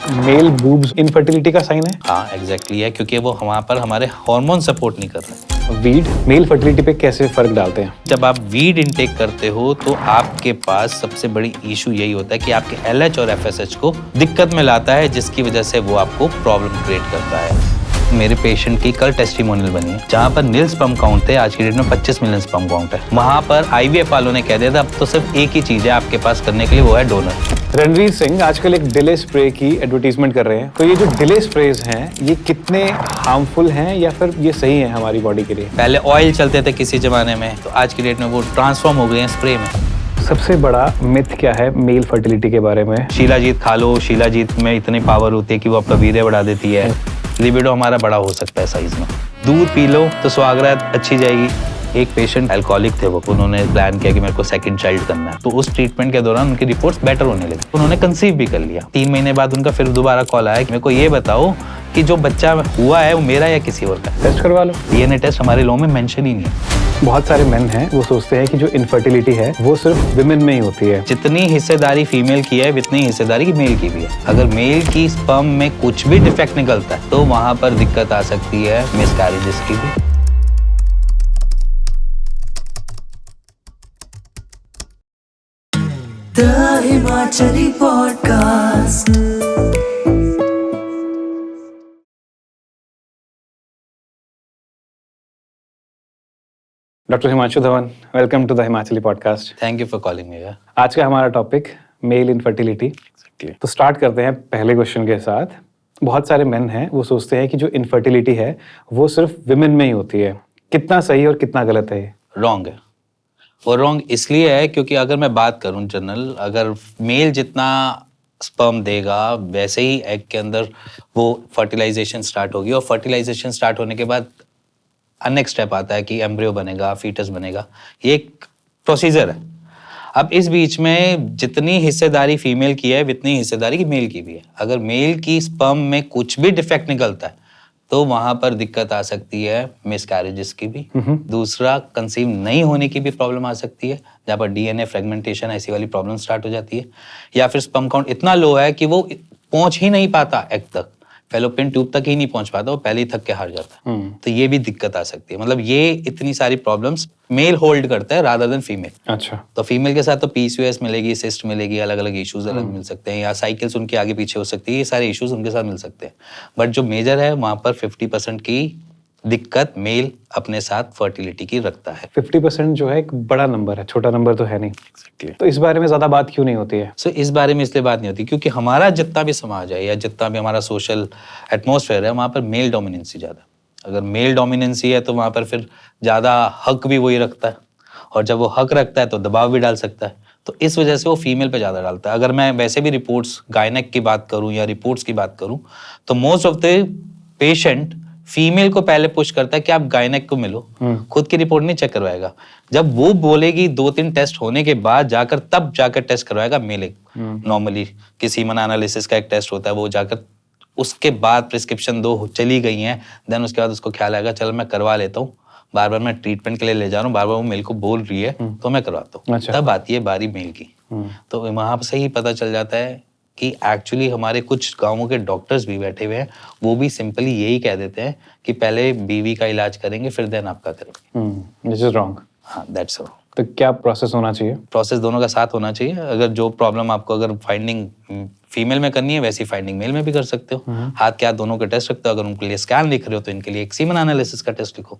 Mail boobs infertility का sign है? हाँ एग्जैक्टली है, क्योंकि वो वहाँ पर हमारे हार्मोन सपोर्ट नहीं कर रहे। वीड मेल फर्टिलिटी पे कैसे फर्क डालते हैं? जब आप वीड इनटेक करते हो तो आपके पास सबसे बड़ी इशू यही होता है कि आपके LH और FSH को दिक्कत में लाता है, जिसकी वजह से वो आपको प्रॉब्लम क्रिएट करता है। मेरे पेशेंट की कल टेस्टिमोनियल बनी है, जहाँ पर नील स्पर्म काउंट थे, आज की डेट में 25 मिलियन स्पर्म काउंट है। वहाँ पर IVF वालों ने कह दिया था अब तो सिर्फ एक ही चीज है आपके पास करने के लिए, वो है डोनर। रणवीर सिंह आजकल एक डिले स्प्रे की एडवर्टीजमेंट कर रहे हैं, तो ये जो डिले स्प्रेज हैं ये कितने हार्मफुल हैं या फिर ये सही है हमारी बॉडी के लिए? पहले ऑयल चलते थे किसी जमाने में, तो आज की डेट में वो ट्रांसफॉर्म हो गए हैं स्प्रे में। सबसे बड़ा मिथ क्या है मेल फर्टिलिटी के बारे में? शिलाजीत खा लो, शिलाजीत में इतनी पावर होती है कि वो आपका वीर्य बढ़ा देती है, लिबिडो हमारा बड़ा हो सकता है साइज में। दूध पी लो तो स्वागत अच्छी जाएगी। एक पेशेंट अल्कोहलिक थे, वो उन्होंने प्लान किया कि मेरे को सेकंड चाइल्ड करना है, तो उस ट्रीटमेंट के दौरान उनकी रिपोर्ट्स बेटर होने लगी, उन्होंने कंसीव भी कर लिया। 3 महीने बाद उनका फिर दोबारा कॉल आया कि मेरे को ये बताओ कि जो बच्चा हुआ है वो मेरा या किसी और का। टेस्ट करवा लो। DNA टेस्ट हमारे लॉ में मेंशन ही नहीं है। बहुत सारे मेन हैं वो सोचते हैं कि जो इनफर्टिलिटी है वो सिर्फ विमेन में ही होती है। जितनी हिस्सेदारी फीमेल की है उतनी हिस्सेदारी मेल की भी है। अगर मेल की स्पर्म में कुछ भी डिफेक्ट निकलता है तो वहां पर दिक्कत आ सकती है मिसकैरेजेस की भी। The Himachali Podcast. Doctor Himanshu Dhawan, welcome to the Himachali podcast. Thank you for calling me. आज का हमारा टॉपिक मेल इनफर्टिलिटी। तो स्टार्ट करते हैं पहले क्वेश्चन के साथ। बहुत सारे मेन हैं वो सोचते हैं कि जो इनफर्टिलिटी है वो सिर्फ विमेन में ही होती है। कितना सही और कितना गलत है ये? रॉन्ग है। और रॉन्ग इसलिए है क्योंकि अगर मैं बात करूं जनरल, अगर मेल जितना स्पर्म देगा वैसे ही एग के अंदर वो फर्टिलाइजेशन स्टार्ट होगी, और फर्टिलाइजेशन स्टार्ट होने के बाद नेक्स्ट स्टेप आता है कि एम्ब्रियो बनेगा, फीटस बनेगा। ये एक प्रोसीजर है। अब इस बीच में जितनी हिस्सेदारी फीमेल की है उतनी हिस्सेदारी मेल की भी है। अगर मेल की स्पर्म में कुछ भी डिफेक्ट निकलता है तो वहां पर दिक्कत आ सकती है मिसकैरेजेस की भी। दूसरा, कंसीव नहीं होने की भी प्रॉब्लम आ सकती है, जहाँ पर DNA फ्रेगमेंटेशन ऐसी वाली प्रॉब्लम स्टार्ट हो जाती है। या फिर स्पर्म काउंट इतना लो है कि वो पहुंच ही नहीं पाता एग तक, फैलोपियन ट्यूब तक ही नहीं पहुंच पाता, वो पहले ही थक के हार जाता है। तो ये भी दिक्कत आ सकती है। मतलब ये इतनी सारी प्रॉब्लम्स मेल होल्ड करता है रादर देन फीमेल। अच्छा। तो फीमेल के साथ तो PCOS मिलेगी, सिस्ट मिलेगी, अलग अलग इश्यूज अलग मिल सकते हैं, या साइकिल्स उनके आगे पीछे हो सकती है, ये सारे इश्यूज उनके साथ मिल सकते हैं। बट जो मेजर है वहां पर 50% की दिक्कत मेल अपने साथ फर्टिलिटी की रखता है। 50% जो है एक बड़ा नंबर है, छोटा नंबर तो है नहीं। तो इस बारे में ज्यादा बात क्यों नहीं होती है? सो इस बारे में इसलिए बात नहीं होती क्योंकि हमारा जितना भी समाज है या जितना भी हमारा सोशल एटमॉस्फेयर है वहाँ पर मेल डोमिनेंसी ज़्यादा। अगर मेल डोमिनेंसी है तो वहाँ पर फिर ज़्यादा हक भी वही रखता है, और जब वो हक रखता है तो दबाव भी डाल सकता है। तो इस वजह से वो फीमेल पे ज़्यादा डालता है। अगर मैं वैसे भी रिपोर्ट्स गायनेक की बात करूँ या रिपोर्ट्स की बात करूँ तो most of the patient female को पहले पुश करता है कि आप गायनेक को मिलो, खुद की रिपोर्ट नहीं चेक करवाएगा। जब वो बोलेगी 2-3 टेस्ट होने के बाद जाकर तब जाकर टेस्ट करवाएगा मेल। नॉर्मली किसी मन एनालिसिस का एक टेस्ट होता है, वो जाकर उसके बाद प्रिस्क्रिप्शन 2 चली गई हैं, देन उसके बाद उसको ख्याल आएगा चल मैं करवा लेता हूँ, बार बार मैं ट्रीटमेंट के लिए ले जा रहा हूँ, बार बार वो मेल को बोल रही है तो मैं करवाता हूँ। अच्छा। तब आती है बारी मेल की। तो वहां से ही पता चल जाता है कि एक्चुअली हमारे कुछ गांवों के डॉक्टर्स भी बैठे हुए हैं, वो भी सिंपली यही कह देते हैं कि पहले बीवी का इलाज करेंगे फिर देन आपका करेंगे। This is wrong. हाँ, दैट्स रॉन्ग। तो क्या प्रोसेस होना चाहिए? प्रोसेस दोनों का साथ होना चाहिए। अगर जो प्रॉब्लम आपको अगर फाइंडिंग फीमेल में करनी है वैसी फाइंडिंग मेल में भी कर सकते हो। हाथ के हाथ दोनों के टेस्ट रखते हो। अगर उनके लिए स्कैन लिख रहे हो तो इनके लिए एक सीमन एनालिसिस का टेस्ट लिखो।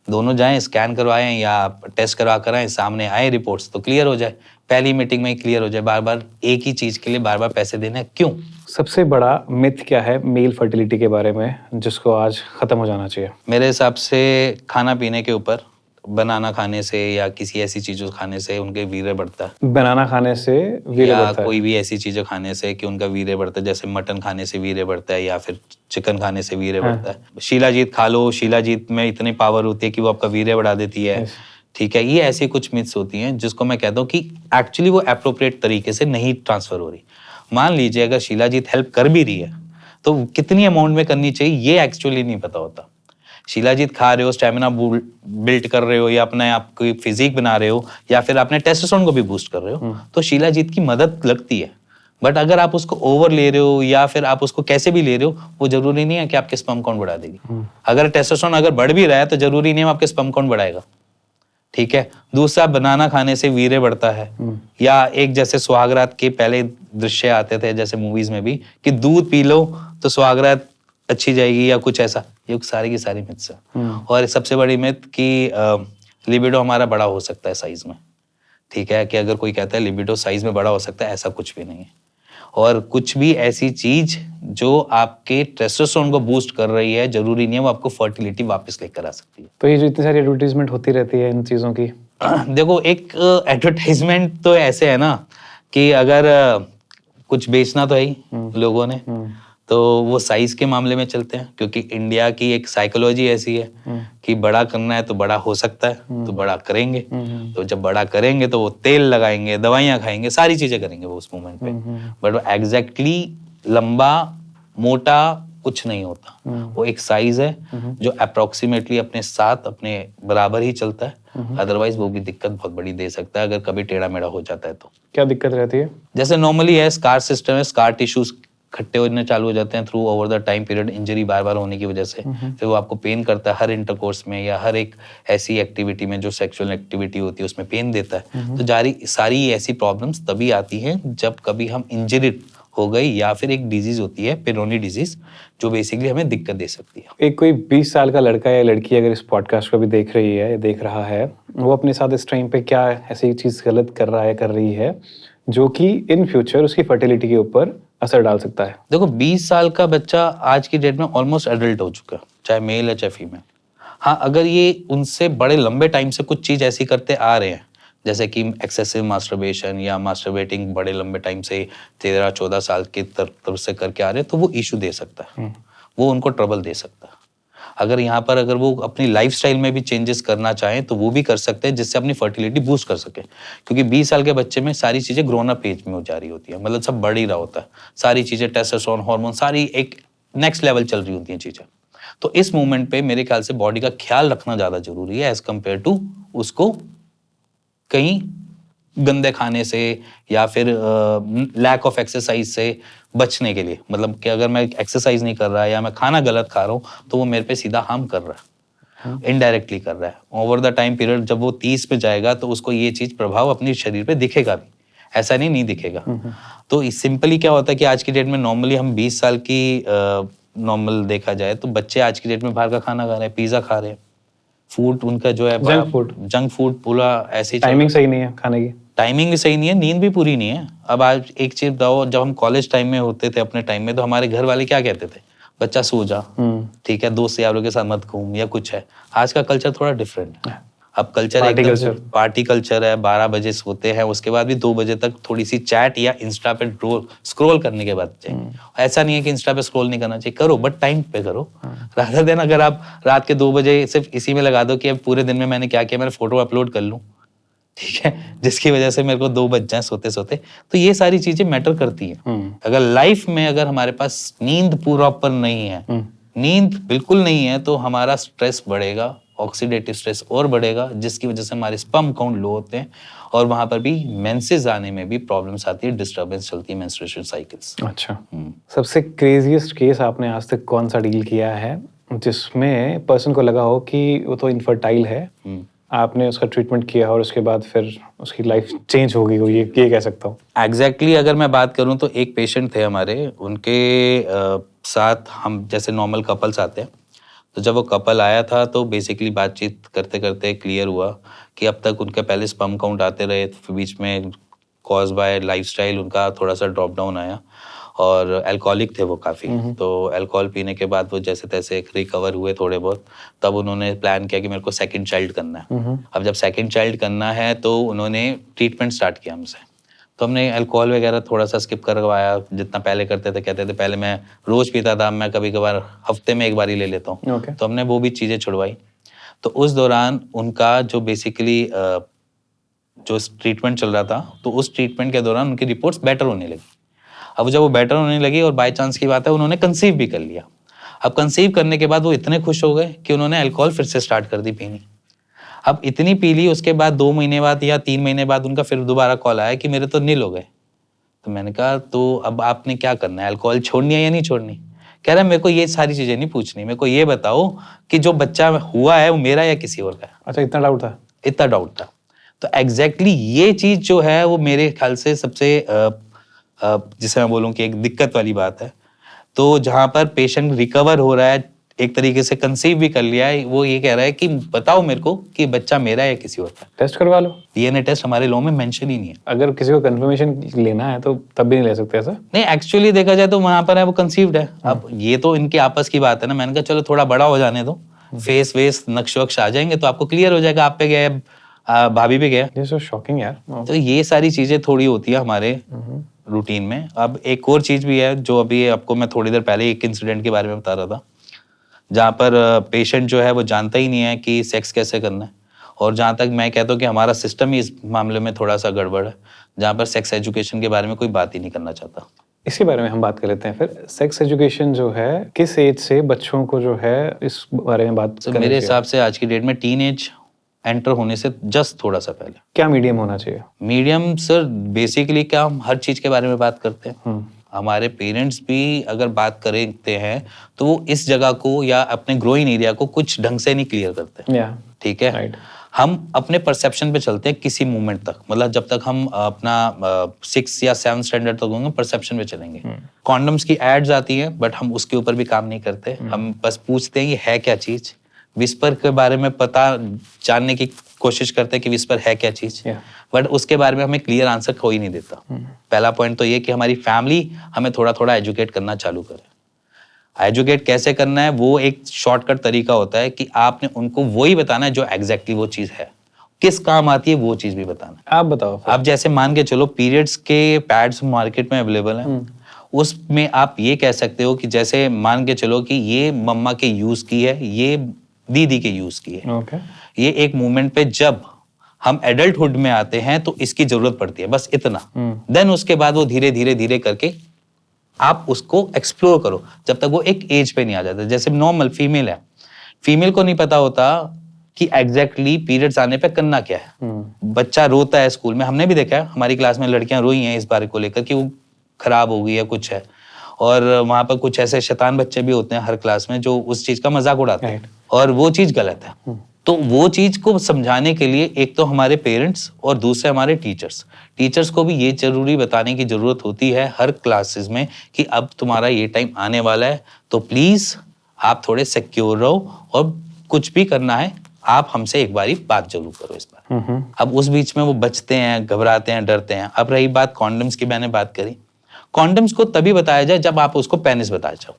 दोनों जाएं, स्कैन करवाएं या टेस्ट करवा कर आए, सामने आए रिपोर्ट्स तो क्लियर हो जाए, पहली मीटिंग में ही क्लियर हो जाए। बार बार एक ही चीज के लिए बार बार पैसे देना क्यों? सबसे बड़ा मिथ क्या है मेल फर्टिलिटी के बारे में जिसको आज खत्म हो जाना चाहिए? मेरे हिसाब से खाना पीने के ऊपर, बनाना खाने से या किसी ऐसी चीजों खाने से उनके वीर्य बढ़ता है। बनाना खाने से वीर्य या बढ़ता है? कोई भी ऐसी चीजें खाने से कि उनका वीर्य बढ़ता है, जैसे मटन खाने से वीर्य बढ़ता है या फिर चिकन खाने से वीर्य बढ़ता है। शिलाजीत खा लो, शिलाजीत में इतनी पावर होती है कि वो आपका वीर्य बढ़ा देती है। ठीक है, ये ऐसी कुछ मिथ्स होती हैं जिसको मैं कहता हूँ कि एक्चुअली वो एप्रोप्रिएट तरीके से नहीं ट्रांसफर हो रही। मान लीजिए अगर शिलाजीत हेल्प कर भी रही है तो कितनी अमाउंट में करनी चाहिए ये एक्चुअली नहीं पता होता। शिलाजीत खा रहे हो, स्टेमिना बिल्ड कर रहे हो, या अपने आप की फिजिक बना रहे हो, या फिर अपने टेस्टोस्टेरोन को भी बूस्ट कर रहे हो, तो शिलाजीत की मदद लगती है। बट अगर आप उसको ओवर ले रहे हो या फिर आप उसको कैसे भी ले रहे हो, वो जरूरी नहीं है कि आपके स्पर्म काउंट बढ़ा देगी। अगर टेस्टोस्टेरोन अगर बढ़ भी रहा है तो जरूरी नहीं है आपके स्पर्म काउंट बढ़ाएगा। ठीक है। दूसरा, बनाना खाने से वीर्य बढ़ता है, या एक जैसे सुहागरात के पहले दृश्य आते थे जैसे मूवीज में भी कि दूध पी लो तो सुहागरात अच्छी जाएगी या कुछ ऐसा, ये सारी की सारी मिथ्स है। और सबसे बड़ी मिथ कि लिबिडो हमारा बड़ा हो सकता है साइज में। ठीक है, कि अगर कोई कहता है लिबिडो साइज में बड़ा हो सकता है, ऐसा कुछ भी नहीं है। और कुछ भी ऐसी चीज जो आपके टेस्टोस्टेरोन को बूस्ट कर रही है, जरूरी नहीं है वो आपको फर्टिलिटी वापिस लेकर आ सकती है। तो ये जो इतनी सारी एडवर्टीजमेंट होती रहती है इन चीजों की, देखो, एक एडवर्टाइजमेंट तो ऐसे है ना कि अगर कुछ बेचना तो है ही लोगों ने, तो वो साइज के मामले में चलते हैं, क्योंकि इंडिया की एक साइकोलॉजी ऐसी है कि बड़ा करना है तो बड़ा हो सकता है, तो बड़ा करेंगे। तो जब बड़ा करेंगे तो वो तेल लगाएंगे, दवाइयां खाएंगे, सारी चीजें करेंगे वो उस मोमेंट पे। बट वो एग्जैक्टली लंबा मोटा कुछ नहीं होता, वो एक साइज है जो अप्रोक्सीमेटली अपने साथ अपने बराबर ही चलता है। अदरवाइज वो भी दिक्कत बहुत बड़ी दे सकता है अगर कभी टेढ़ा मेढ़ा हो जाता है तो। क्या दिक्कत रहती है? जैसे नॉर्मली है, स्कार सिस्टम है, स्कार टिश्यूज खट्टे होने चालू हो जाते हैं through over the time period, injury बार बार होने की वजह से। फिर वो आपको पेन करता है हर इंटरकोर्स में या हर एक ऐसी एक्टिविटी में जो सेक्सुअल एक्टिविटी होती है उसमें पेन देता है। तो सारी ऐसी प्रॉब्लम्स तभी आती हैं जब कभी हम इंजरी हो गई या फिर एक डिजीज होती है पेरोनी डिजीज जो बेसिकली हमें दिक्कत दे सकती है। एक कोई 20 साल का लड़का या लड़की अगर इस पॉडकास्ट को भी देख रही है या देख रहा है, वो अपने साथ इस टाइम पे क्या ऐसी चीज गलत कर रहा है, कर रही है, जो कि इन फ्यूचर उसकी फर्टिलिटी के ऊपर असर डाल सकता है? देखो, 20 साल का बच्चा आज की डेट में ऑलमोस्ट एडल्ट हो चुका है, चाहे मेल है चाहे फीमेल। हाँ, अगर ये उनसे बड़े लंबे टाइम से कुछ चीज ऐसी करते आ रहे हैं जैसे कि एक्सेसिव मास्टरबेशन या मास्टरबेटिंग बड़े लंबे टाइम से 13-14 साल की तरफ से करके आ रहे हैं, तो वो इशू दे सकता है, वो उनको ट्रबल दे सकता है। अगर यहाँ पर अगर वो अपनी लाइफस्टाइल में भी चेंजेस करना चाहें तो वो भी कर सकते हैं, जिससे अपनी फर्टिलिटी बूस्ट कर सके। क्योंकि 20 साल के बच्चे में सारी चीजें ग्रोन अप एज में हो जा रही होती है, मतलब सब बढ़ ही रहा होता है, सारी चीजें टेस्टोस्टेरोन हार्मोन सारी एक नेक्स्ट लेवल चल रही होती हैं चीजें। तो इस मोमेंट पे मेरे ख्याल से बॉडी का ख्याल रखना ज्यादा जरूरी है एज कम्पेयर टू उसको कहीं गंदे खाने से या फिर लैक ऑफ एक्सरसाइज से बचने के लिए। मतलब कि अगर मैं एक्सरसाइज नहीं कर रहा या मैं खाना गलत खा रहा हूँ तो वो मेरे पे सीधा हार्म कर रहा है, इनडायरेक्टली कर रहा है। ओवर द टाइम पीरियड जब वो 30 पे जाएगा तो उसको ये चीज प्रभाव अपने शरीर पे दिखेगा भी, ऐसा नहीं दिखेगा। तो सिंपली क्या होता है कि आज की डेट में नॉर्मली हम 20 साल की नॉर्मल देखा जाए तो बच्चे आज की डेट में बाहर का खाना खा रहे हैं, पिज्जा खा रहे हैं, फूड उनका जो है जंक फूड पूरा ऐसे, टाइमिंग सही नहीं है खाने की, टाइमिंग भी सही नहीं है, नींद भी पूरी नहीं है। अब आज एक चीज बताओ, जब हम कॉलेज टाइम में होते थे अपने टाइम में तो हमारे घर वाले क्या कहते थे, बच्चा सो जा, ठीक है, दोस्त यारों के साथ मत घूम या कुछ है। आज का कल्चर थोड़ा डिफरेंट है। अब कल्चर एकदम पार्टी कल्चर है, 12 बजे सोते हैं, उसके बाद भी 2 बजे तक थोड़ी सी चैट या इंस्टा पे स्क्रॉल करने के बाद चाहिए। ऐसा नहीं है कि इंस्टा पे स्क्रॉल नहीं करना चाहिए, करो बट टाइम पे करो। रादर देन अगर आप रात के 2 बजे सिर्फ इसी में लगा दो कि अब पूरे दिन में मैंने क्या किया, मैंने फोटो अपलोड कर लूँ, ठीक है, जिसकी वजह से मेरे को 2 बज जाए सोते सोते, तो ये सारी चीजें मैटर करती है। अगर लाइफ में अगर हमारे पास नींद प्रॉपर नहीं है, नींद बिल्कुल नहीं है, तो हमारा स्ट्रेस बढ़ेगा, ऑक्सीडेटिव स्ट्रेस और बढ़ेगा, जिसकी वजह से हमारे स्पर्म काउंट लो होते हैं और वहां पर भी मेंसेस आने में भी प्रॉब्लम्स आती है, डिस्टर्बेंस चलती है मेंस्ट्रुएशन साइकिल्स। अच्छा, सबसे क्रेजीएस्ट केस आपने आज तक कौन सा डील किया है जिसमें पर्सन को लगा हो कि वो तो इनफर्टाइल है, आपने उसका ट्रीटमेंट किया और उसके बाद फिर उसकी लाइफ चेंज हो गई हो, ये कह सकता हूँ? एग्जैक्टली अगर मैं बात करूँ तो एक पेशेंट थे हमारे, उनके साथ हम जैसे नॉर्मल कपल्स आते हैं, तो जब वो कपल आया था तो बेसिकली बातचीत करते करते क्लियर हुआ कि अब तक उनके पहले स्पर्म काउंट आते रहे, बीच में कॉज बाय लाइफस्टाइल उनका थोड़ा सा ड्रॉप डाउन आया और अल्कोहलिक थे वो काफ़ी। तो अल्कोहल पीने के बाद वो जैसे तैसे रिकवर हुए थोड़े बहुत, तब उन्होंने प्लान किया कि मेरे को सेकंड चाइल्ड करना है। अब जब सेकंड चाइल्ड करना है तो उन्होंने ट्रीटमेंट स्टार्ट किया हमसे, तो हमने अल्कोहल वगैरह थोड़ा सा स्किप करवाया, जितना पहले करते थे। कहते थे पहले मैं रोज पीता था, मैं कभी कभार हफ्ते में एक बार ही ले लेता हूँ। तो हमने वो भी चीज़ें छुड़वाई। तो उस दौरान उनका जो बेसिकली जो ट्रीटमेंट चल रहा था, तो उस ट्रीटमेंट के दौरान उनकी रिपोर्ट्स बेटर होने लगी। अब जब वो बेटर होने लगी और बाय चांस की बात है उन्होंने कंसीव भी कर लिया। अब कंसीव करने के बाद वो इतने खुश हो गए कि उन्होंने अल्कोहल फिर से स्टार्ट कर दी पीनी। अब इतनी पी ली, उसके बाद 2 महीने बाद या 3 महीने बाद उनका फिर दोबारा कॉल आया कि मेरे तो नील हो गए। तो मैंने कहा तो अब आपने क्या करना है, अल्कोहल छोड़नी है या नहीं छोड़नी? कह रहा है मेरे को ये सारी चीजें नहीं पूछनी, मेरे को ये बताओ कि जो बच्चा हुआ है वो मेरा या किसी और का है। अच्छा, इतना डाउट था? इतना डाउट था। तो एग्जैक्टली ये चीज जो है वो मेरे ख्याल से सबसे जिसे मैं बोलूँ कि एक दिक्कत वाली बात है। तो जहाँ पर पेशेंट रिकवर हो रहा है, एक तरीके से कंसीव भी कर लिया है, वो ये कह रहा है कि बताओ मेरे को कि बच्चा मेरा है या किसी और का। टेस्ट करवा लो। डीएनए टेस्ट हमारे लॉ में मेंशन ही नहीं है। अगर किसी को कंफर्मेशन लेना है तो तब भी नहीं ले सकते ऐसा? नहीं, एक्चुअली देखा जाए तो वहां पर है वो कंसीव्ड है। अब ये तो इनकी आपस की बात है ना। मैंने कहा चलो थोड़ा बड़ा हो जाने दो, फेस वेस नक्श वक्श आ जाएंगे तो आपको क्लियर हो जाएगा, आप पे गया है, भाभी पे गया। ये सो शॉकिंग यार। तो ये सारी चीजें थोड़ी होती है हमारे रूटीन में। अब एक और चीज भी है जो अभी आपको मैं थोड़ी देर पहले एक इंसिडेंट के बारे में बता रहा था, जहाँ पर पेशेंट जो है वो जानता ही नहीं है कि सेक्स कैसे करना है। और जहाँ तक मैं कहता हूँ कि हमारा सिस्टम ही इस मामले में थोड़ा सा गड़बड़ है, जहाँ पर सेक्स एजुकेशन के बारे में कोई बात ही नहीं करना चाहता। इसी बारे में हम बात कर लेते हैं फिर। सेक्स एजुकेशन जो है किस एज से बच्चों को जो है इस बारे में बात तो करनी मेरे चाहिए? हिसाब से आज की डेट में टीन एज एंटर होने से जस्ट थोड़ा सा पहले। क्या मीडियम होना चाहिए? मीडियम सर बेसिकली क्या हम हर चीज के बारे में बात करते हैं। हमारे पेरेंट्स भी अगर बात करते हैं तो वो इस जगह को या अपने ग्रोइंग एरिया को कुछ ढंग से नहीं क्लियर करते। या ठीक है, राइट। हम अपने परसेप्शन पे चलते हैं किसी मोमेंट तक, मतलब जब तक हम अपना 6 या 7 स्टैंडर्ड तक होंगे परसेप्शन पे चलेंगे। कॉन्डम्स की एड्स आती हैं बट हम उसके ऊपर भी काम नहीं करते। हम बस पूछते हैं ये है क्या चीज। विस्पर के बारे में पता जानने की कोशिश करते हैं कि विस्पर है क्या चीज, बट उसके बारे में हमें क्लियर आंसर कोई नहीं देता। पहला पॉइंट तो ये कि हमारी फैमिली हमें थोड़ा थोड़ा एजुकेट करना चालू करे। एजुकेट कैसे करना है, वो एक शॉर्टकट तरीका होता है कि आपने उनको वही बताना है जो एग्जैक्टली वो चीज है, किस काम आती है वो चीज भी बताना है। आप बताओ फिर। आप जैसे मान के चलो पीरियड्स के पैड्स मार्केट में अवेलेबल हैं, उसमें आप ये कह सकते हो कि जैसे मान के चलो कि ये मम्मा के यूज की है, ये दीदी के यूज की है। ओके। ये एक मोमेंट पे जब हम एडल्टहुड में आते हैं तो इसकी जरूरत पड़ती है, बस इतना। देन उसके बाद वो धीरे धीरे धीरे करके आप उसको एक्सप्लोर करो जब तक वो एक एज पे नहीं आ जाता। जैसे नॉर्मल फीमेल है, फीमेल को नहीं पता होता कि एग्जैक्टली पीरियड्स आने पे करना क्या है। बच्चा रोता है स्कूल में, हमने भी देखा है हमारी क्लास में लड़कियां रोई हैं इस बारे को लेकर कि वो खराब हो गई है कुछ है, और वहां पर कुछ ऐसे शैतान बच्चे भी होते हैं हर क्लास में जो उस चीज का मजाक उड़ाते हैं, और वो चीज गलत है। तो वो चीज को समझाने के लिए एक तो हमारे पेरेंट्स और दूसरे हमारे टीचर्स को भी ये जरूरी बताने की जरूरत होती है हर क्लासेस में कि अब तुम्हारा ये टाइम आने वाला है, तो प्लीज आप थोड़े सिक्योर रहो, और कुछ भी करना है आप हमसे एक बारी बात जरूर करो इस बार। अब उस बीच में वो बचते हैं, घबराते हैं, डरते हैं। अब रही बात कॉन्डम्स की, मैंने बात करी, कॉन्डम्स को तभी बताया जाए जब आप उसको पेनिस बताए जाओ,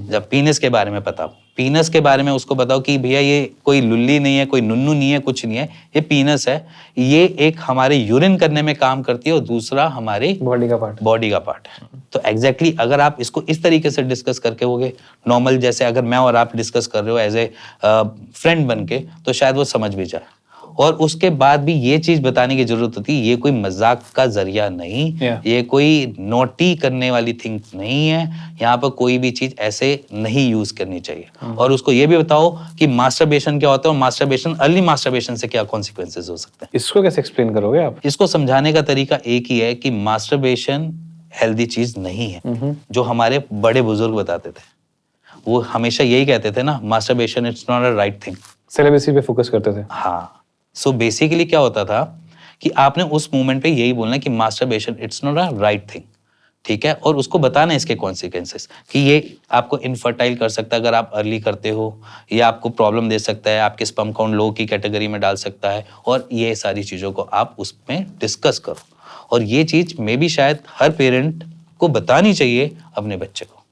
जब पीनस के बारे में बताओ। पीनस के बारे में उसको बताओ कि भैया ये कोई लुल्ली नहीं है, कोई नुन्नू नहीं है, कुछ नहीं है, ये पीनस है। ये एक हमारे यूरिन करने में काम करती है और दूसरा हमारे बॉडी का पार्ट है। तो एग्जैक्टली अगर आप इसको इस तरीके से डिस्कस करके होगे नॉर्मल, जैसे अगर मैं और आप डिस्कस कर रहे हो एज ए फ्रेंड बन के, तो शायद वो समझ भी जाए। और उसके बाद भी ये चीज बताने की जरूरत होती है ये कोई मजाक का जरिया नहीं, ये कोई नोटी करने वाली थिंग नहीं है, यहाँ पर कोई भी चीज ऐसे नहीं यूज करनी चाहिए। और उसको ये भी बताओ कि मास्टरबेशन क्या होता है और मास्टरबेशन, अर्ली मास्टरबेशन से क्या कॉन्सिक्वेंसेस हो सकते हैं। इसको कैसे एक्सप्लेन करोगे आप? इसको समझाने का तरीका एक ही है कि मास्टरबेशन हेल्दी चीज नहीं है। जो हमारे बड़े बुजुर्ग बताते थे वो हमेशा यही कहते थे ना, masturbation it's not a right thing. Syllabus पे फोकस करते थे। हाँ, सो बेसिकली क्या होता था कि आपने उस मोमेंट पे यही बोलना कि masturbation it's not a right thing, ठीक है, और उसको बताना इसके कॉन्सिक्वेंसेस कि ये आपको इनफर्टाइल कर सकता है अगर आप अर्ली करते हो, ये आपको प्रॉब्लम दे सकता है, आपके स्पर्म काउंट लो की कैटेगरी में डाल सकता है, और ये सारी चीज़ों को आप उसमें डिस्कस करो। और ये चीज़ में भी शायद हर पेरेंट को बतानी चाहिए अपने बच्चे को।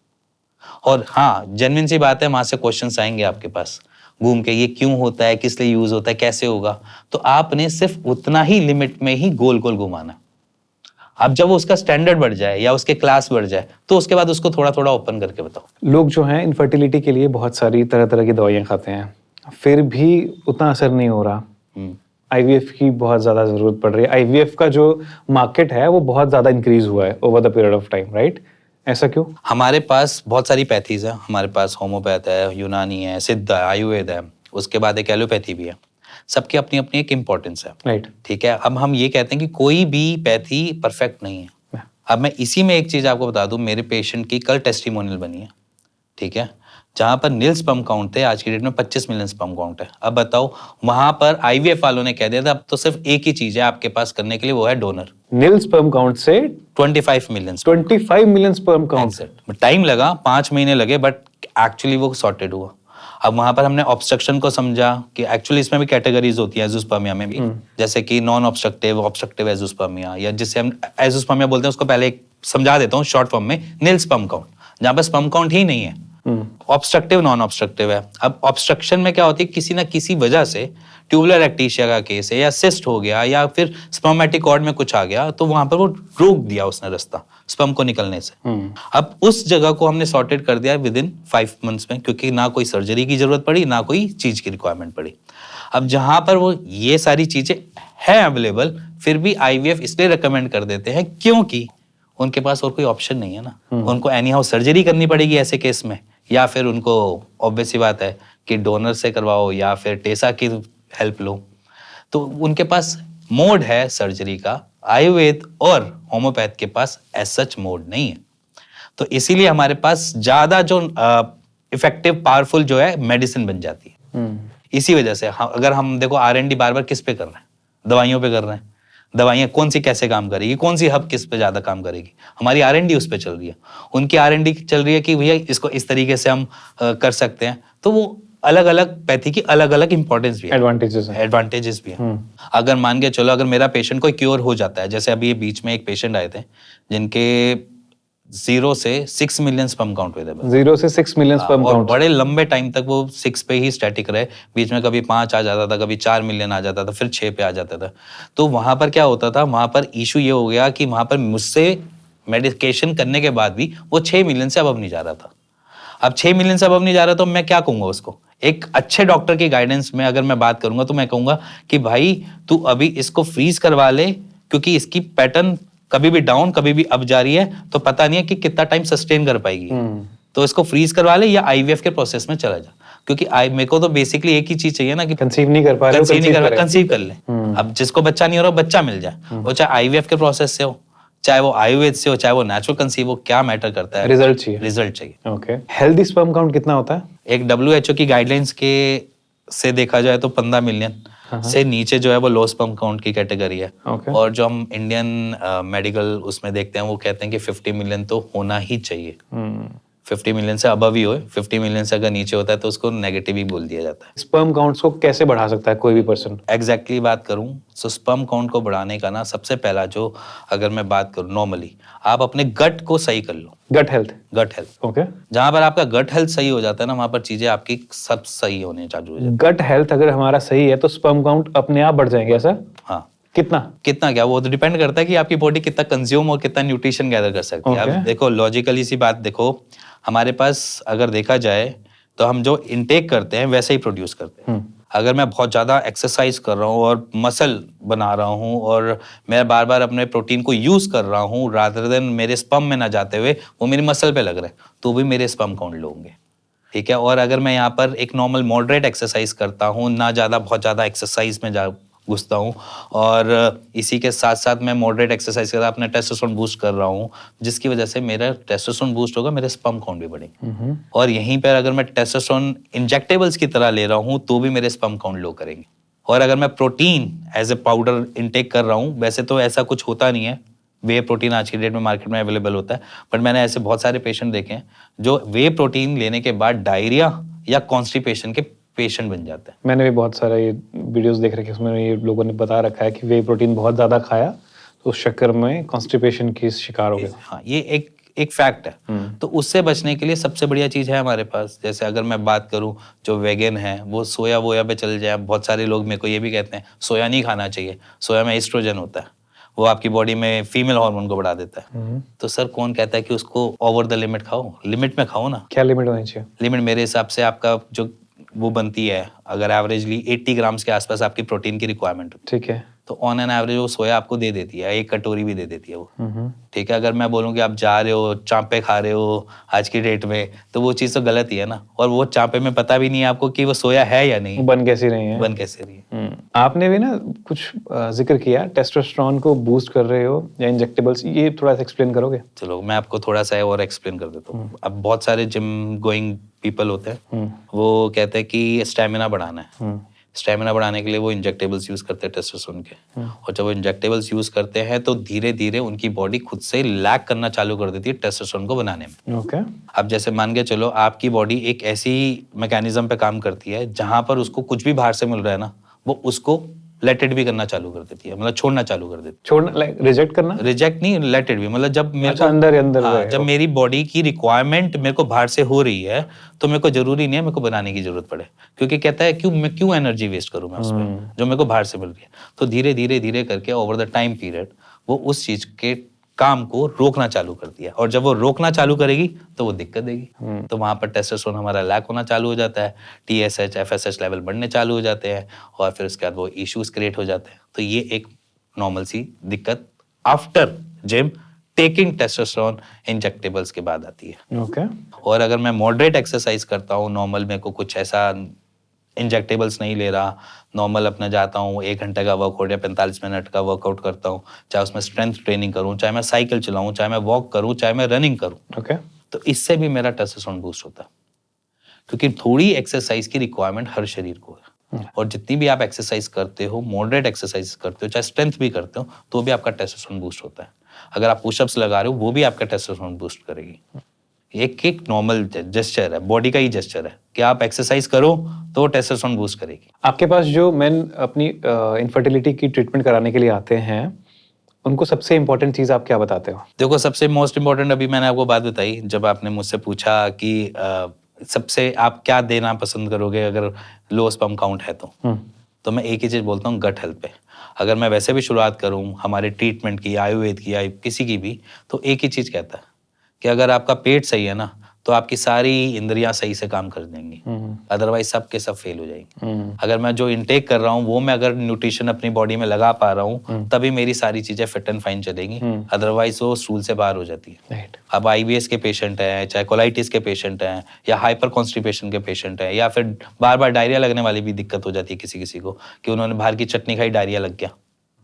और हाँ, जेन्युइन सी बात है, वहाँ से क्वेश्चंस आएंगे आपके पास घूम के, ये क्यों होता है, किस लिए यूज होता है, कैसे होगा, तो आपने सिर्फ उतना ही लिमिट में ही गोल गोल घुमाना। अब जब उसका स्टैंडर्ड बढ़ जाए या उसके क्लास बढ़ जाए तो उसके बाद उसको थोड़ा थोड़ा ओपन करके बताओ। लोग जो हैं इनफर्टिलिटी के लिए बहुत सारी तरह तरह की दवाइयाँ खाते हैं, फिर भी उतना असर नहीं हो रहा। आईवीएफ की बहुत ज़्यादा ज़रूरत पड़ रही है। आईवीएफ का जो मार्केट है वो बहुत ज़्यादा इंक्रीज हुआ है over the period of time, right? ऐसा क्यों? हमारे पास बहुत सारी पैथीज है, हमारे पास होम्योपैथ है, यूनानी है, सिद्ध है, आयुर्वेद है, उसके बाद एक एलोपैथी भी है। सबकी अपनी अपनी एक इम्पोर्टेंस है, राइट। ठीक है। अब हम ये कहते हैं कि कोई भी पैथी परफेक्ट नहीं है, अब मैं इसी में एक चीज आपको बता दूं, मेरे पेशेंट की कल टेस्टिमोनियल बनी है, ठीक है, जहां पर नील स्पर्म काउंट थे, आज की डेट में 25 मिलियन स्पर्म काउंट है। अब बताओ, वहां पर आईवीएफ वालों ने कह दिया था अब तो सिर्फ एक ही चीज है आपके पास करने के लिए, वो है डोनर। नील स्पर्म काउंट से 25 million 25 million sperm count. Time लगा, 5 महीने लगे, बट एक्चुअली वो सॉर्टेड हुआ। अब वहां पर हमने ऑब्स्ट्रक्शन को समझा कि एक्चुअली इसमें भी कैटेगरीज होती है एजोस्पर्मिया में भी, जैसे कि नॉन ऑब्स्ट्रक्टिव, ऑब्स्ट्रक्टिव एजोस्पर्मिया, या जिसे हम एजोस्पर्मिया बोलते हैं, उसको पहले एक समझा देता हूँ शॉर्ट फॉर्म में, नील स्पर्म काउंट, जहां पर स्पर्म काउंट ही नहीं है। ऑब्स्ट्रक्टिव, नॉन ऑब्स्ट्रक्टिव है। अब ऑब्स्ट्रक्शन में क्या होती है, किसी ना किसी वजह से ट्यूबुलर एक्टीशिया का केस है, या सिस्ट हो गया, या फिर स्पर्मेटिक कॉर्ड में कुछ आ गया, तो वहां पर वो रोक दिया उसने रास्ता स्पर्म को निकलने से। अब उस जगह को हमने सॉर्टेड कर दिया विद इन 5 मंथ्स में, क्योंकि ना कोई सर्जरी की जरूरत पड़ी, ना कोई चीज की रिक्वायरमेंट पड़ी। अब जहां पर वो ये सारी चीजें हैं अवेलेबल, फिर भी आईवीएफ इसलिए रिकमेंड कर देते हैं क्योंकि उनके पास और कोई ऑप्शन नहीं है ना। उनको एनी हाउ सर्जरी करनी पड़ेगी ऐसे केस में, या फिर उनको ऑब्वियस सी बात है कि डोनर से करवाओ या फिर टेसा की हेल्प लो। तो उनके पास मोड है सर्जरी का, आयुर्वेद और होम्योपैथ के पास एज सच मोड नहीं है। तो इसीलिए हमारे पास ज्यादा जो इफेक्टिव पावरफुल जो है मेडिसिन बन जाती है। इसी वजह से अगर हम देखो R&D बार बार किस पे कर रहे हैं, दवाइयों पे कर रहे हैं। दवाइयाँ कौन सी कैसे काम करेगी, कौन सी हब किस पे ज्यादा काम करेगी, हमारी R&D उस पे चल रही है। उनकी R&D चल रही है कि भैया इसको इस तरीके से हम कर सकते हैं। तो वो अलग अलग पैथी की अलग अलग इंपॉर्टेंस भी है, एडवांटेजेस भी है। अगर मान के चलो, अगर मेरा पेशेंट कोई क्योर हो जाता है, जैसे अभी ये बीच में एक पेशेंट आए थे जिनके 0 से 6 मिलियन स्पर्म काउंट हुए थे, 0 से 6 मिलियन स्पर्म और काउंट। बड़े लंबे टाइम तक वो 6 पे ही स्टैटिक रहे। बीच में कभी 5 आ जाता था, कभी 4 मिलियन आ जाता था, फिर 6 पे आ जाता था। तो वहां पर क्या होता था, वहां पर इशू ये हो गया कि वहां पर मुझसे मेडिकेशन करने के बाद भी वो 6 मिलियन से अब नहीं जा रहा था। अब 6 मिलियन से अब नहीं जा रहा, तो मैं क्या कहूंगा उसको? एक अच्छे डॉक्टर की गाइडेंस में अगर मैं बात करूंगा तो मैं कहूंगा कि भाई तू अभी इसको फ्रीज करवा ले, क्योंकि इसकी पैटर्न कभी भी डाउन कभी भी अप जा रही है, तो पता नहीं है कि कितना टाइम सस्टेन कर पाएगी। तो इसको फ्रीज करवा ले या आईवीएफ के प्रोसेस में चला जा, क्योंकि मेरे को तो बेसिकली एक ही चीज चाहिए ना कि कंसीव नहीं कर पा रहे हो, कंसीव कर ले। अब जिसको बच्चा नहीं हो रहा बच्चा मिल जाए, वो चाहे आईवीएफ के प्रोसेस से हो, चाहे वो आयुर्वेद से हो, चाहे वो नेचुरल कंसीव हो, क्या मैटर करता है? रिजल्ट चाहिए। रिजल्ट चाहिए। ओके। हेल्दी स्पर्म काउंट कितना होता है? एक WHO की गाइडलाइंस के से देखा जाए तो 15 मिलियन से नीचे जो है वो लो स्पर्म काउंट की कैटेगरी है। और जो हम इंडियन मेडिकल उसमें देखते हैं वो कहते हैं कि 50 मिलियन तो होना ही चाहिए। 50 मिलियन से अबव ही हो, 50 मिलियन से अगर नीचे होता है तो उसको नेगेटिव ही बोल दिया जाता है। स्पर्म काउंट्स को कैसे बढ़ा सकता है कोई भी पर्सन? एग्जैक्टली बात करूं तो स्पर्म काउंट को बढ़ाने का ना सबसे पहला जो, अगर मैं बात करूं नॉर्मली, आप अपने गट को सही कर लो। Gut health. ओके। जहां पर आपका गट हेल्थ सही हो जाता है ना, वहां पर चीजें आपकी सब सही होने चालू हो जाती है। गट हेल्थ अगर हमारा सही है तो स्पर्म काउंट अपने आप बढ़ जाएंगे ऐसा? हाँ। कितना क्या, वो तो डिपेंड करता है कि आपकी बॉडी कितना कंज्यूम और कितना न्यूट्रिशन गैदर कर सकती है। अब देखो लॉजिकली सी बात देखो, हमारे पास अगर देखा जाए तो हम जो इनटेक करते हैं वैसे ही प्रोड्यूस करते हैं। अगर मैं बहुत ज़्यादा एक्सरसाइज कर रहा हूँ और मसल बना रहा हूँ और मैं बार बार अपने प्रोटीन को यूज़ कर रहा हूँ रादर देन मेरे स्पर्म में ना जाते हुए वो मेरी मसल पे लग रहे हैं, तो भी मेरे स्पर्म काउंट लो होंगे। ठीक है। और अगर मैं यहाँ पर एक नॉर्मल मॉडरेट एक्सरसाइज करता हूँ, ना ज़्यादा बहुत ज़्यादा एक्सरसाइज में जा घुसता हूँ, और इसी के साथ साथ मैं मॉडरेट एक्सरसाइज कर अपना टेस्टोस्टेरोन बूस्ट कर रहा हूँ, जिसकी वजह से मेरा टेस्टोस्टेरोन बूस्ट होगा, मेरे स्पर्म काउंट भी बढ़ेंगे। और यहीं पर अगर मैं टेस्टोस्टेरोन इंजेक्टेबल्स की तरह ले रहा हूँ तो भी मेरे स्पर्म काउंट लो करेंगे। और अगर मैं protein as a powder intake कर रहा हूँ, वैसे तो ऐसा कुछ होता नहीं है, वे प्रोटीन आज की डेट में मार्केट में अवेलेबल होता है, बट मैंने ऐसे बहुत सारे पेशेंट देखे हैं जो वे प्रोटीन लेने के बाद डायरिया या कॉन्स्टिपेशन के पेशेंट बन जाते हैं। मैंने भी बहुत सारे ये वीडियोस देख रखे, उसमें ये लोगों ने बता रखा है कि वे प्रोटीन बहुत ज्यादा खाया तो उस चक्कर में कॉन्स्टिपेशन की शिकार हो गए। हाँ, ये एक फैक्ट है। तो उससे बचने के लिए सबसे बढ़िया चीज है हमारे पास, जैसे अगर मैं बात करूं जो वेगन है वो सोया वोया पे चल जाए। बहुत सारे लोग मेरे को ये भी कहते हैं सोया नहीं खाना चाहिए, सोया में एस्ट्रोजन होता है, वो आपकी बॉडी में फीमेल हार्मोन को बढ़ा देता है। तो सर कौन कहता है कि उसको ओवर द लिमिट खाओ? लिमिट में खाओ ना। क्या लिमिट होनी चाहिए? लिमिट मेरे हिसाब से आपका जो वो बनती है, अगर एवरेजली 80 ग्राम्स के आसपास आपकी प्रोटीन की रिक्वायरमेंट हो, ठीक है, तो ऑन एन एवरेज वो सोया आपको दे देती है, 1 कटोरी भी दे देती है वो। ठीक है, अगर मैं बोलूँ कि आप जा रहे हो चांपे खा रहे हो आज की डेट में, तो वो चीज़ तो गलत ही है ना। और वो चांपे में पता भी नहीं है आपको कि वो सोया है या नहीं, बन कैसी रही है। बन कैसे रही है। आपने भी ना कुछ जिक्र किया टेस्टोस्टेरोन को बूस्ट कर रहे हो या इंजेक्टेबल्स, ये थोड़ा सा एक्सप्लेन करोगे? चलो मैं आपको थोड़ा सा और एक्सप्लेन कर देता हूँ। अब बहुत सारे जिम गोइंग पीपल होते हैं, वो कहते हैं कि स्टेमिना बढ़ाना है। स्टेमिना बढ़ाने के लिए वो इंजेक्टेबल्स यूज करते हैं टेस्टोस्टेरोन के, और जब वो इंजेक्टेबल्स यूज करते हैं तो धीरे धीरे उनकी बॉडी खुद से लैक करना चालू कर देती है टेस्टोस्टेरोन को बनाने में। ओके। अब जैसे मान के चलो आपकी बॉडी एक ऐसी मैकेनिज्म पे काम करती है जहां पर उसको कुछ भी बाहर से मिल रहा है ना, वो उसको लेट इट भी करना चालू कर देती है, मतलब छोड़ना चालू कर देती है। छोड़ना, लाइक रिजेक्ट करना? रिजेक्ट नहीं, लेट इट भी, मतलब जब मेरे अच्छा, को अंदर हाँ, रहे, जब मेरी बॉडी की रिक्वायरमेंट मेरे को बाहर से हो रही है तो मेरे को जरूरी नहीं है मेरे को बनाने की जरूरत पड़े, क्योंकि कहता है क्यों एनर्जी वेस्ट करूं मैं उसमें जो मेरे को बाहर से मिल रही है। तो धीरे धीरे धीरे करके ओवर द टाइम पीरियड वो उस चीज के काम को रोकना चालू कर दिया, और जब वो रोकना चालू करेगी तो वो दिक्कत देगी। तो वहां पर टेस्टोस्टेरोन हमारा लैक होना चालू हो जाता है, TSH FSH लेवल बढ़ने चालू हो जाते हैं, और फिर उसके बाद वो इश्यूज क्रिएट हो जाते हैं। तो ये एक नॉर्मल सी दिक्कत after gym taking testosterone injectables के बाद आती है। ओके। और अगर मैं मॉडरेट एक्सरसाइज करता हूँ, नॉर्मल मेरे को कुछ ऐसा इंजेक्टेबल्स नहीं ले रहा, नॉर्मल अपना जाता हूँ 1 घंटे का वर्कआउट या 45 मिनट का वर्कआउट करता हूँ, चाहे उसमें स्ट्रेंथ ट्रेनिंग करूँ, चाहे मैं साइकिल चलाऊँ, चाहे मैं वॉक करूँ, चाहे मैं रनिंग करूँ, ओके। तो इससे भी मेरा टेस्टोस्टेरोन बूस्ट होता है, क्योंकि थोड़ी एक्सरसाइज की रिक्वायरमेंट हर शरीर को है। और जितनी भी आप एक्सरसाइज करते हो, मॉडरेट एक्सरसाइज करते हो, चाहे स्ट्रेंथ भी करते हो, तो भी आपका टेस्टोस्टेरोन बूस्ट होता है। अगर आप पुशअप्स लगा रहे हो, वो भी आपका टेस्टोस्टेरोन बूस्ट करेगी। एक नॉर्मल जेस्चर है, बॉडी का ही जेस्चर है कि आप एक्सरसाइज करो तो टेस्टोस्टेरोन बूस्ट करेगी। आपके पास जो मेन अपनी इनफर्टिलिटी की ट्रीटमेंट कराने के लिए आते हैं, उनको सबसे इम्पोर्टेंट चीज़ आप क्या बताते हो? देखो, सबसे मोस्ट इम्पोर्टेंट अभी मैंने आपको बात बताई, जब आपने मुझसे पूछा कि सबसे आप क्या देना पसंद करोगे अगर लो स्पर्म काउंट है तो मैं एक ही चीज़ बोलता हूँ, गट हेल्थ पे। अगर मैं वैसे भी शुरुआत करूँ हमारे ट्रीटमेंट की, आयुर्वेद की या किसी की भी, तो एक ही चीज़ कहता है कि अगर आपका पेट सही है ना, तो आपकी सारी इंद्रियां सही से काम कर देंगी, अदरवाइज सब के सब फेल हो जाएंगी। अगर मैं जो इनटेक कर रहा हूँ वो मैं अगर न्यूट्रिशन अपनी बॉडी में लगा पा रहा हूँ, तभी मेरी सारी चीजें फिट एंड फाइन चलेंगी, अदरवाइज वो स्टूल से बाहर हो जाती है। राइट। अब IBS के पेशेंट हैं, चाहे कोलाइटिस के पेशेंट हैं, या हाइपर कॉन्स्टिपेशन के पेशेंट हैं, या फिर बार बार डायरिया लगने वाली भी दिक्कत हो जाती है किसी किसी को, कि उन्होंने बाहर की चटनी खाई, डायरिया लग गया,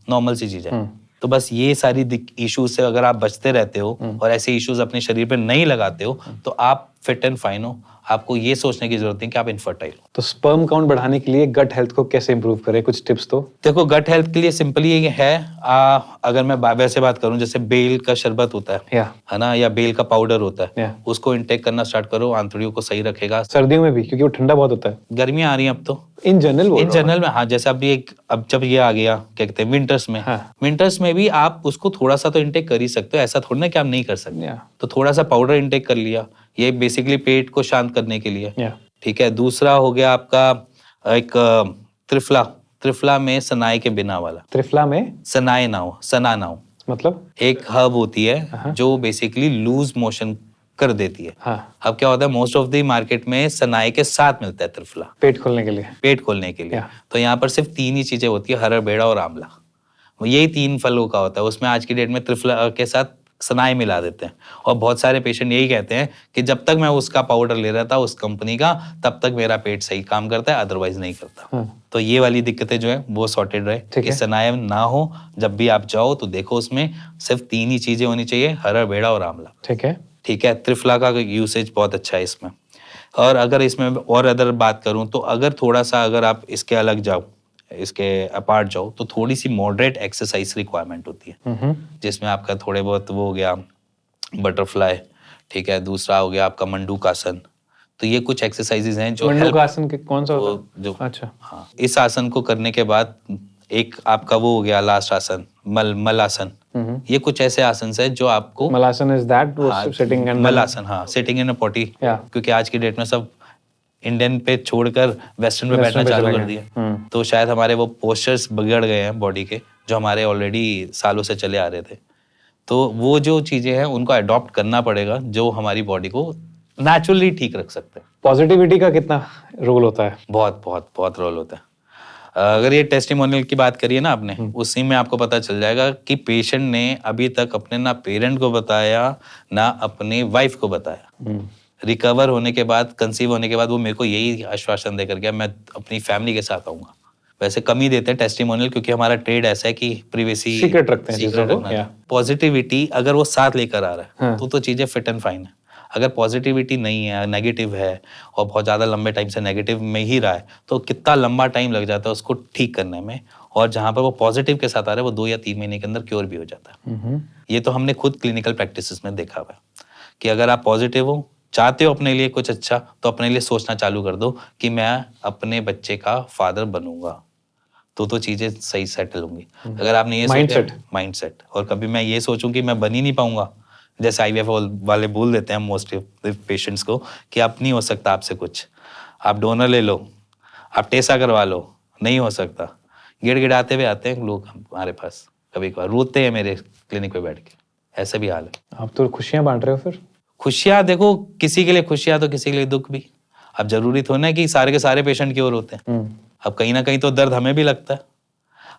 नॉर्मल सी चीज है। तो बस ये सारी इश्यूज से अगर आप बचते रहते हो और ऐसे इश्यूज अपने शरीर पे नहीं लगाते हो, तो आप फिट एंड फाइन हो। आपको ये सोचने की जरूरत नहीं कि आप इनफर्टाइल हो। तो स्पर्म काउंट बढ़ाने के लिए गट हेल्थ को कैसे इंप्रूव करें, कुछ टिप्स तो? देखो, गट हेल्थ के लिए सिंपली ये है, अगर मैं वैसे बात करूं, जैसे बेल का शरबत होता है ना, या बेल का पाउडर होता है, उसको इंटेक करना स्टार्ट करो, आंतड़ियों को सही रखेगा। सर्दियों में भी, क्योंकि वो ठंडा बहुत होता है। गर्मियां आ रही हैं अब तो, इन जनरल में हाँ, जैसे अब जब ये आ गया क्या कहते हैं विंटर्स में, विंटर्स में भी आप उसको थोड़ा सा तो इंटेक कर ही सकते हो, ऐसा थोड़ा ना कि आप नहीं कर सकते। तो थोड़ा सा पाउडर इंटेक कर लिया, ये बेसिकली पेट को शांत करने के लिए। ठीक है। दूसरा हो गया आपका एक त्रिफला में सनाए के बिना वाला। त्रिफला में सना ना हो मतलब एक हर्ब होती है जो बेसिकली लूज मोशन कर देती है। अब क्या होता है, मोस्ट ऑफ द मार्केट में सनाए के साथ मिलता है त्रिफला, पेट खोलने के लिए। तो यहाँ पर सिर्फ 3 ही चीजें होती है, हरा, बेड़ा और आंवला। यही 3 फलों का होता है। उसमें आज की डेट में त्रिफला के साथ सनाए मिला देते हैं, और बहुत सारे पेशेंट यही कहते हैं कि जब तक मैं उसका पाउडर ले रहा था उस कंपनी का, तब तक मेरा पेट सही काम करता है, अदरवाइज नहीं करता। तो ये वाली दिक्कतें जो है वो सॉर्टेड रहे, कि सनाए ना हो। जब भी आप जाओ तो देखो उसमें सिर्फ 3 ही चीजें होनी चाहिए, हरा, बेड़ा और आंवला। ठीक है। त्रिफला का यूसेज बहुत अच्छा है इसमें। और अगर इसमें और अदर बात करूं, तो अगर थोड़ा सा अगर आप इसके अलग जाओ, इसके अपार्ट जाओ, तो थोड़ी सी मॉडरेट एक्सरसाइज रिक्वायरमेंट होती है, जिसमें आपका थोड़े बहुत वो हो गया बटरफ्लाई। ठीक है। दूसरा हो गया आपका मंडूकासन। तो ये कुछ एक्सरसाइजेज हैं जो मंडूकासन के कौन सा होता है? जो अच्छा, हाँ, इस आसन को करने के बाद एक आपका वो हो गया लास्ट आसन, मलासन। ये कुछ ऐसे आसन है जो आपको, malasana is that sitting and malasana, हाँ, सिटिंग इन अ पॉटी, क्योंकि आज की डेट में सब इंडियन पे छोड़कर वेस्टर्न पे बैठना चालू कर दिया, तो शायद हमारे वो पोस्चर्स बिगड़ गए हैं बॉडी के, जो हमारे ऑलरेडी सालों से चले आ रहे थे। तो वो जो चीजें हैं उनको अडॉप्ट करना पड़ेगा, जो हमारी बॉडी को नेचुरली ठीक रख सकते हैं। पॉजिटिविटी का कितना रोल होता है? बहुत बहुत बहुत रोल होता है। अगर ये टेस्टिमोनियल की बात करिए ना आपने, उसी में आपको पता चल जाएगा कि पेशेंट ने अभी तक अपने ना पेरेंट को बताया ना अपने वाइफ को बताया। रिकवर होने के बाद, कंसीव होने के बाद वो मेरे को यही आश्वासन देकर गया, मैं अपनी फैमिली के साथ आऊंगा। वैसे कम ही देते हैं टेस्टिमोनियल, क्योंकि हमारा ट्रेड ऐसा है कि प्रिवेसी सीक्रेट रखते हैं चीजों को। पॉजिटिविटी अगर वो साथ लेकर आ रहा है हाँ। तो चीजें फिट एंड फाइन है। अगर पॉजिटिविटी नहीं है, नेगेटिव है और बहुत ज़्यादा लंबे टाइम से नेगेटिव में ही रहा है, तो कितना लंबा टाइम लग जाता है उसको ठीक करने में। और जहाँ पर वो पॉजिटिव के साथ आ रहा है वो 2 या 3 महीने के अंदर क्योर भी हो जाता है। ये तो हमने खुद क्लिनिकल प्रैक्टिसेस में देखा हुआ है कि अगर आप पॉजिटिव हो, चाहते हो अपने लिए कुछ अच्छा, तो अपने लिए सोचना चालू कर दो कि मैं अपने बच्चे का फादर बनूंगा, तो चीजें सही सेटल होंगी। अगर आपने ये माइंडसेट, और कभी मैं ये सोचूं कि मैं बन ही नहीं पाऊंगा, जैसे आईवीएफ वाले बोल देते हैं मोस्टली पेशेंट्स को कि आप नहीं हो सकता आपसे कुछ, आप डोनर ले लो, आप टेसा करवा लो, नहीं हो सकता। गिड़गिड़ाते हुए आते हैं लोग हमारे पास, कभी कभार रोते हैं मेरे क्लिनिक पे बैठ के, ऐसा भी हाल है। आप तो खुशियां बांट रहे हो फिर। खुशियां देखो, किसी के लिए खुशियां तो किसी के लिए दुख भी। अब जरूरी थोड़ा ना कि सारे के सारे पेशेंट की ओर होते हैं। अब कहीं ना कहीं तो दर्द हमें भी लगता है।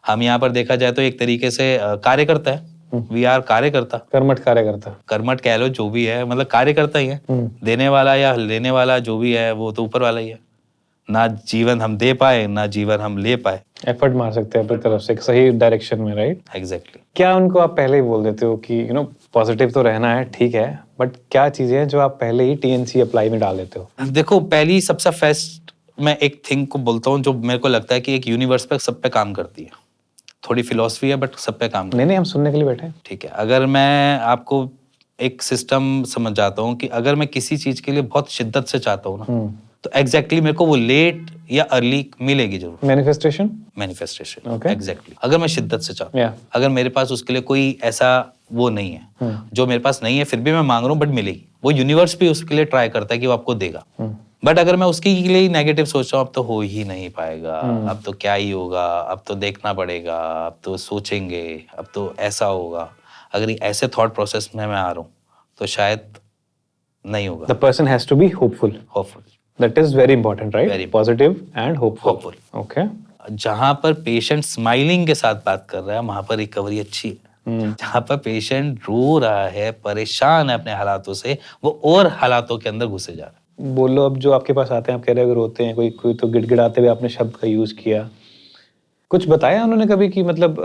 हम यहाँ पर देखा जाए तो एक तरीके से कार्यकर्ता है, वी आर कार्यकर्ता, कर्मठ कह लो, जो भी है, मतलब कार्यकर्ता ही है। देने वाला या लेने वाला जो भी है वो तो ऊपर वाला ही है। ना जीवन हम दे पाए, ना जीवन हम ले पाए, एफर्ट मार सकते हैं अपनी तरफ से सही डायरेक्शन में, राइट? एग्जैक्टली। क्या उनको आप पहले ही बोल देते हो कि पॉजिटिव तो रहना है, ठीक है, बट क्या चीजें हैं जो आप पहले ही टीएनसी अप्लाई में डाल देते हो? देखो, पहली सबसे फर्स्ट मैं एक थिंग को बोलता हूँ जो मेरे को लगता है कि एक यूनिवर्स पे सब पे काम करती है। थोड़ी फिलॉसफी है बट सब पे काम करती है। नहीं, हम सुनने के लिए बैठे हैं। ठीक है, अगर मैं आपको एक सिस्टम समझ जाता हूँ कि अगर मैं किसी चीज के लिए बहुत शिद्दत से चाहता हूँ ना, तो एग्जैक्टली मेरे को वो लेट या अर्ली मिलेगी जरूर। Manifestation Okay. एग्जैक्टली। अगर मैं शिद्दत से चाहता हूँ, Yeah. अगर मेरे पास उसके लिए कोई ऐसा वो नहीं है, जो मेरे पास नहीं है फिर भी मैं मांग रहा हूँ, बट मिलेगी। वो यूनिवर्स भी उसके लिए ट्राई करता है कि वो आपको देगा। बट अगर मैं उसके लिए नेगेटिव सोच रहा हूँ, अब तो हो ही नहीं पाएगा, अब तो क्या ही होगा, अब तो देखना पड़ेगा, अब तो सोचेंगे, अब तो ऐसा होगा, अगर ऐसे थॉट प्रोसेस में मैं आ रहा हूँ तो शायद नहीं होगा। The person has to be hopeful. That is very important, right? Very important. Positive and hopeful. Okay. जहाँ पर पेशेंट स्माइलिंग के साथ बात कर रहा है वहां पर रिकवरी अच्छी है। जहाँ पर पेशेंट रो रहा है, परेशान है अपने हालातों से, वो और हालातों के अंदर घुसे जा रहा है। बोलो, अब जो आपके पास आते हैं, आप कह रहे हो रोते हैं, कोई तो गिड़गिड़ाते हुए आपने शब्द का यूज किया, कुछ बताया उन्होंने कभी कि मतलब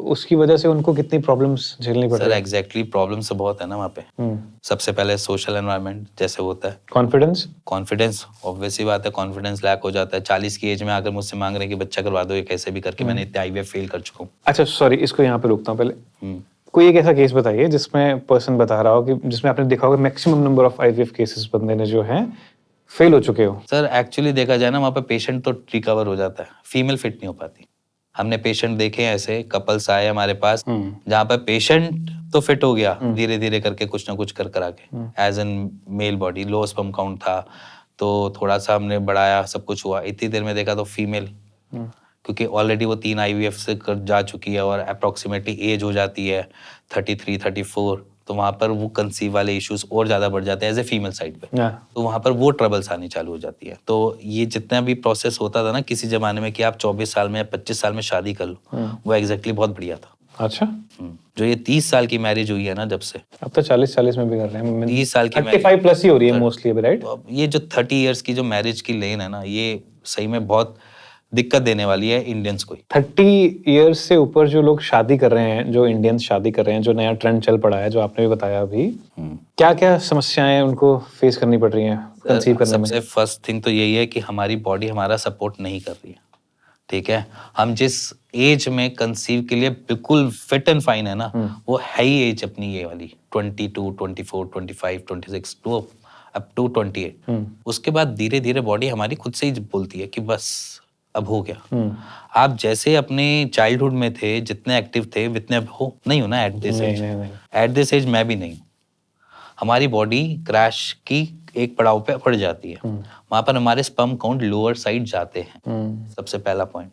उसकी वजह से उनको कितनी प्रॉब्लम्स झेलनी पड़ रही है? सर एग्जैक्टली, प्रॉब्लम्स तो बहुत है ना वहाँ पे। सबसे पहले सोशल एनवायरनमेंट जैसे होता है, कॉन्फिडेंस ऑब्वियस सी बात है, कॉन्फिडेंस लैक हो जाता है। 40 की एज में आकर मुझसे मांग रहे हैं कि बच्चा करवा दो, ये कैसे भी करके मैंने इतने आईवीएफ फेल कर चुका हूँ। अच्छा सॉरी, इसको यहाँ पे रोकता हूँ पहले। कोई एक ऐसा केस बताइए जिसमें पर्सन बता रहा हो कि जिसमें आपने देखा होगा maximum number of IVF cases बंदे ने जो है फेल हो चुके हो। सर एक्चुअली देखा जाए ना, वहाँ पे पेशेंट तो रिकवर हो जाता है, फीमेल फिट नहीं हो पाती। हमने पेशेंट देखे हैं, ऐसे कपल्स आए हमारे पास जहाँ पर पेशेंट तो फिट हो गया धीरे धीरे करके, कुछ ना कुछ कर आके, as an male body, low sperm count था तो थोड़ा सा हमने बढ़ाया, सब कुछ हुआ, इतनी देर में देखा तो फीमेल, क्योंकि ऑलरेडी वो 3 आईवीएफ से कर जा चुकी है और अप्रोक्सीमेटली एज हो जाती है 33, 34, तो वहाँ पर वो कंसीव वाले इश्यूज और ज़्यादा बढ़ जाते हैं एज ए फीमेल साइड पे। तो वहाँ पर वो ट्रबल्स आनी चालू हो जाती है। तो ये जितना भी प्रोसेस होता था ना किसी जमाने में कि आप 24 साल में या 25 साल में शादी कर लो, वो एग्जैक्टली बहुत बढ़िया था। अच्छा। जो ये 30 साल की मैरिज हुई है ना जब से, अब तो 40 में भी कर रहे हैं। 30 साल की 35 प्लस ही हो रही है मोस्टली, राइट? तो अब ये जो 30 इयर्स की जो मैरिज की लेन है ना, ये सही में बहुत दिक्कत देने वाली है इंडियंस को। 30 इयर्स से ऊपर जो लोग शादी कर रहे हैं, जो इंडियंस शादी कर रहे हैं, जो नया ट्रेंड चल पड़ा है, जो आपने भी बताया अभी, क्या क्या समस्याएं उनको फेस करनी पड़ रही हैं कंसीव करने में? सबसे फर्स्ट थिंग तो यही है कि हमारी बॉडी हमारा सपोर्ट नहीं कर रही है। ठीक है, हम जिस एज में कंसीव के लिए बिल्कुल फिट एंड फाइन है ना, वो है ही एज अपनी ये वाली 22, 24, 25, 26 टू अप टू 28। उसके बाद धीरे धीरे बॉडी हमारी खुद से ही बोलती है कि बस अब हो गया। आप जैसे अपने चाइल्डहुड में थे, जितने एक्टिव थे उतने अब हो नहीं हो ना at this age. At this age मैं भी नहीं हूँ। हमारी बॉडी क्रैश की एक पड़ाव पे पड़ जाती है, वहां पर हमारे स्पर्म काउंट लोअर साइड जाते हैं। सबसे पहला पॉइंट,